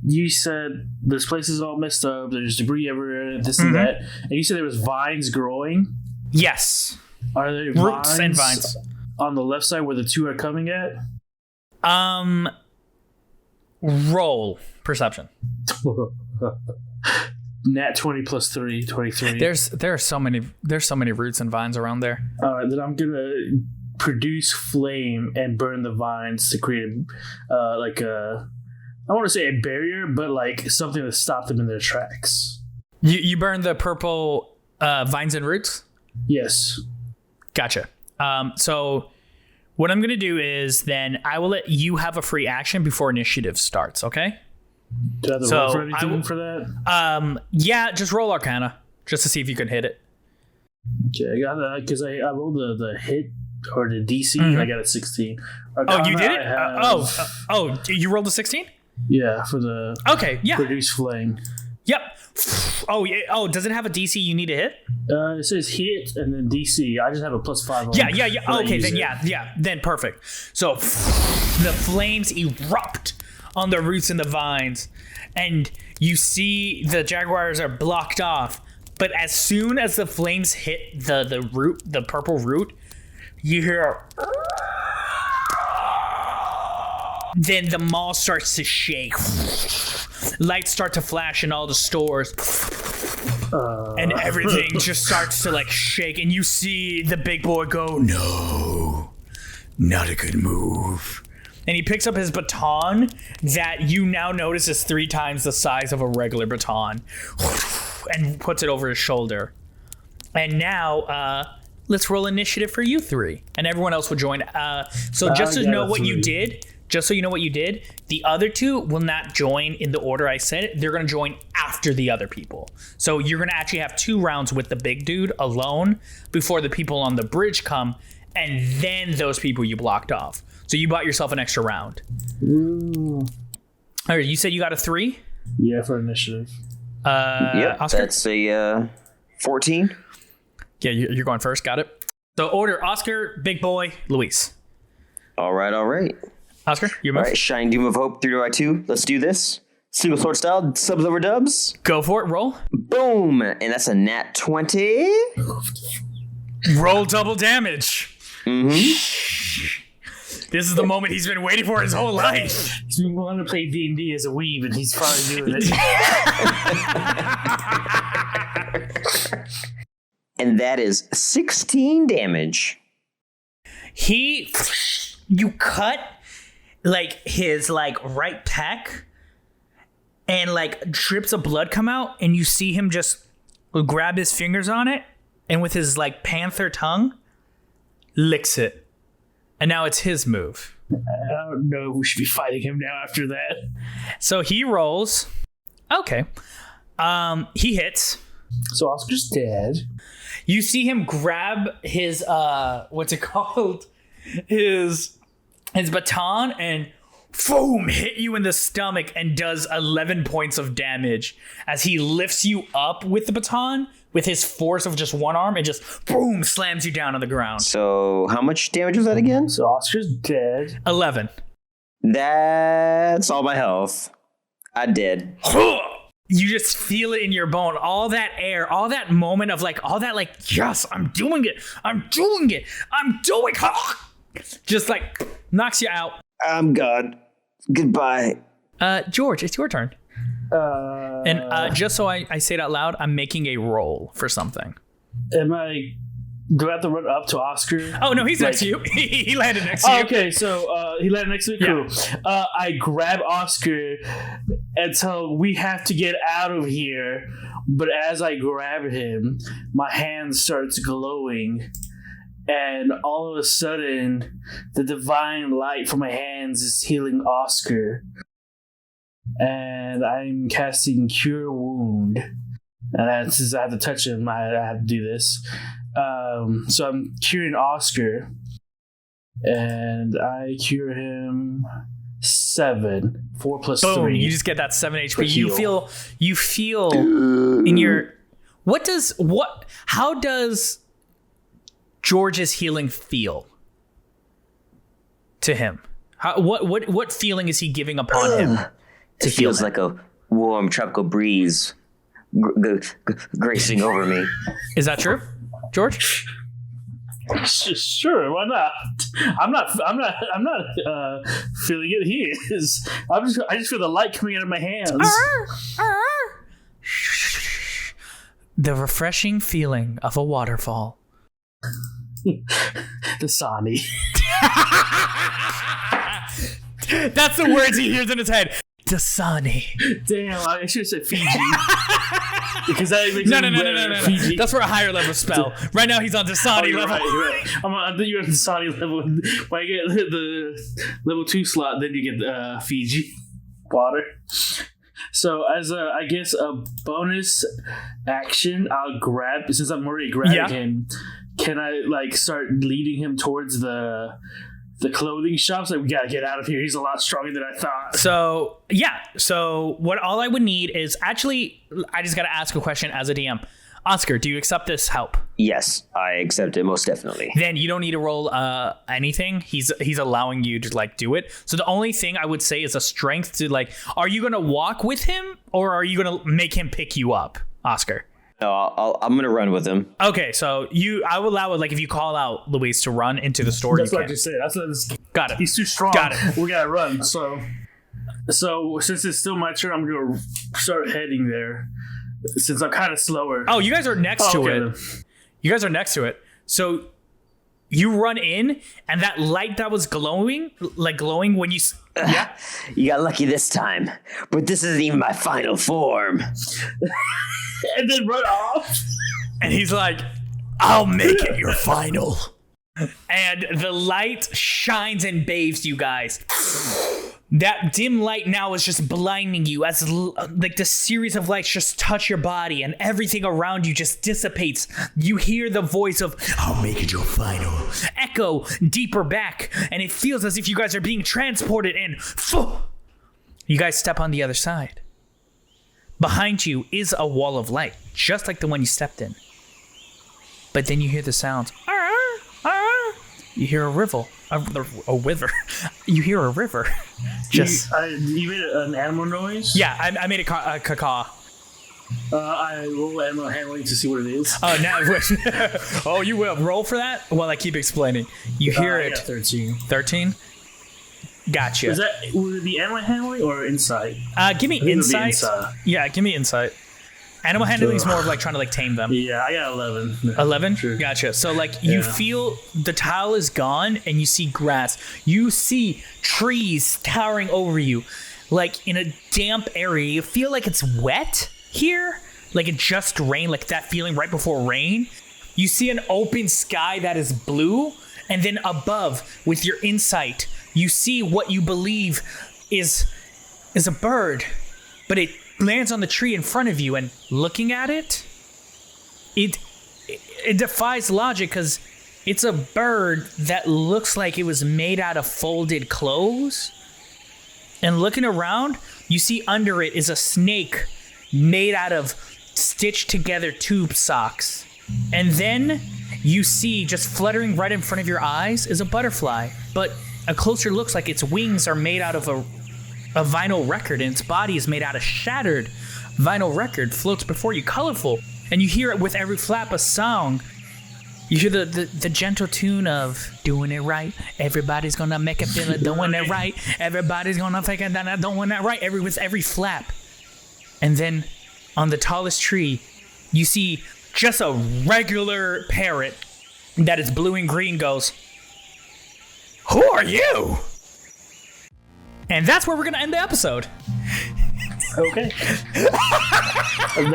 you said this place is all messed up, there's debris everywhere, this and that, and you said there was vines growing. Yes. Are there Roots and vines on the left side where the 2 are coming at? Roll perception. Nat 20 plus 3, 23. There's so many roots and vines around there. All right, then I'm gonna produce flame and burn the vines to create I want to say a barrier, but like something to stop them in their tracks. You burn the purple vines and roots? Yes. Gotcha. So what I'm going to do is then I will let you have a free action before initiative starts, okay? Do I have to roll for anything for that? Yeah, just roll Arcana, just to see if you can hit it. Okay, I got that because I rolled the hit or the DC, and I got a 16. Arcana, you did it? You rolled a 16? Yeah, for the produce flame. Yep. Oh, does it have a DC you need to hit? It says hit and then DC. I just have a +5 on Yeah. Okay, then then perfect. So the flames erupt on the roots and the vines, and you see the jaguars are blocked off. But as soon as the flames hit the root, the purple root, you hear. Then the mall starts to shake. Lights start to flash in all the stores. And everything just starts to like shake. And you see the big boy go, no, not a good move. And he picks up his baton that you now notice is 3 times the size of a regular baton. And puts it over his shoulder. And now, let's roll initiative for you 3. And everyone else will join. So just to know what you did... Just so you know what you did, the other 2 will not join in the order I said it. They're going to join after the other people. So you're going to actually have 2 rounds with the big dude alone before the people on the bridge come, and then those people you blocked off. So you bought yourself an extra round. All right, you said you got a 3? Yeah, for initiative. Yep, Oscar? That's a 14. Yeah, you're going first. Got it. So order Oscar, Big Boy, Luis. All right. Oscar, you move. All right, Shine Doom of Hope 3-2. Let's do this. Single sword style, subs over dubs. Go for it, roll. Boom! And that's a nat 20. Roll double damage. Mm-hmm. This is the moment he's been waiting for his whole life. He's been wanting to play D&D as a weeb, and he's finally doing it. And that is 16 damage. You cut like his like right pec, and like drips of blood come out, and you see him just grab his fingers on it, and with his like panther tongue, licks it. And now it's his move. I don't know if we should be fighting him now after that. So he rolls. Okay. He hits. So Oscar's dead. You see him grab his what's it called? His baton and boom, hit you in the stomach and does 11 points of damage as he lifts you up with the baton with his force of just one arm and just boom, slams you down on the ground. So how much damage was that again? So Oscar's dead. 11. That's all my health. I did. You just feel it in your bone. All that air, all that moment of like, all that like, yes, I'm doing it. Just like knocks you out. I'm gone. Goodbye. George, it's your turn. And just so I say it out loud, I'm making a roll for something. Do I have to run up to Oscar? Oh, no, he's next to you. He landed next to you. Okay, so he landed next to me? Cool. I grab Oscar and tell him we have to get out of here. But as I grab him, my hand starts glowing. And all of a sudden, the divine light from my hands is healing Oscar. And I'm casting Cure Wound. And since I have to touch him, I have to do this. So I'm curing Oscar. And I cure him 7. 4 plus Boom, 3. you just get that 7 HP. Heal. You feel in your... How does George's healing feel to him? What feeling is he giving upon him? It feels like a warm tropical breeze gracing over me. Is that true, George? Sure, why not? I'm not feeling it. He is. I just feel the light coming out of my hands. The refreshing feeling of a waterfall. Dasani. That's the words he hears in his head. Dasani. Damn, I should have said Fiji. Because that makes No. Fiji. That's for a higher level spell. Right now he's on Dasani level. Right. I think you're on Dasani level. When I get the level 2 slot, then you get Fiji water. So as I guess a bonus action, I'll grab, since I'm already grabbing him, can I start leading him towards the clothing shops? We gotta get out of here. He's a lot stronger than I thought. So all I would need is actually, I just gotta ask a question as a DM. Oscar, do you accept this help? Yes, I accept it most definitely. Then you don't need to roll anything. He's allowing you to do it. So the only thing I would say is a strength to are you gonna walk with him or are you gonna make him pick you up, Oscar? No, I'm gonna run with him. Okay, so I will allow it. If you call out Luis to run into the store, that's you what can. I just said. Got it. He's too strong. Got it. We gotta run. So since it's still my turn, I'm gonna start heading there. Since I'm kind of slower. Oh, you guys are next to it. You guys are next to it. So you run in, and that light that was glowing when you... Yeah? You got lucky this time, but this isn't even my final form. And then run off. And he's like, I'll make it your final. And the light shines and bathes you guys. That dim light now is just blinding you as the series of lights just touch your body and everything around you just dissipates. You hear the voice of, I'll make it your final, echo deeper back, and it feels as if you guys are being transported and you guys step on the other side. Behind you is a wall of light, just like the one you stepped in. But then you hear the sounds. You hear a river. You hear a river. Just. You made an animal noise? Yeah, I made a caw. I roll animal handling to see what it is. Oh, now. Oh, you will roll for that? Well, I keep explaining. You hear it. 13. 13? Gotcha. Would it be animal handling or insight? Give me insight. Yeah, give me insight. Animal handling is more of trying to tame them. Yeah, I got 11. 11? Sure. Gotcha. So you feel the tile is gone and you see grass. You see trees towering over you. In a damp area. You feel like it's wet here. It just rained. That feeling right before rain. You see an open sky that is blue. And then above, with your insight, you see what you believe is a bird. But it lands on the tree in front of you, and looking at it defies logic because it's a bird that looks like it was made out of folded clothes. And looking around, you see under it is a snake made out of stitched together tube socks. And then you see just fluttering right in front of your eyes is a butterfly, but a closer looks like its wings are made out of a vinyl record, and its body is made out of shattered vinyl record, floats before you, colorful, and you hear it with every flap a song. You hear the gentle tune of doing it right. Everybody's gonna make it feel it doing it right. Everybody's gonna fake it that doing it right. With every flap. And then on the tallest tree, you see just a regular parrot that is blue and green goes, "Who are you?" And that's where we're gonna end the episode. Okay. I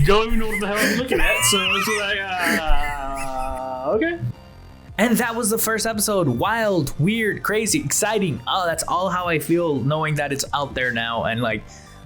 don't even know what the hell I'm looking at, so it's like, okay. And that was the first episode. Wild, weird, crazy, exciting. Oh, that's all how I feel knowing that it's out there now. And like,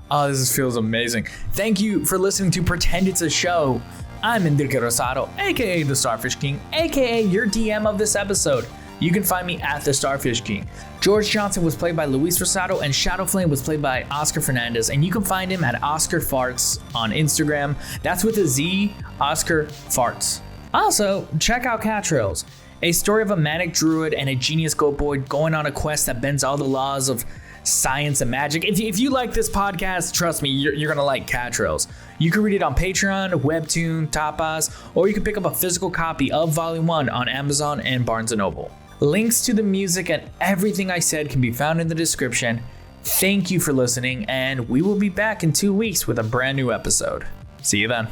oh, this feels amazing. Thank you for listening to Pretend It's a Show. I'm Enrique Rosado, aka the Starfish King, aka your DM of this episode. You can find me at the Starfish King. George Johnson was played by Luis Rosado, and Shadowflame was played by Oscar Fernandez. And you can find him at Oscar Farts on Instagram. That's with a Z, Oscar Farts. Also, check out Catrails, a story of a manic druid and a genius goat boy going on a quest that bends all the laws of science and magic. If you like this podcast, trust me, you're gonna like Catrails. You can read it on Patreon, Webtoon, Tapas, or you can pick up a physical copy of Volume 1 on Amazon and Barnes & Noble. Links to the music and everything I said can be found in the description. Thank you for listening, and we will be back in 2 weeks with a brand new episode. See you then.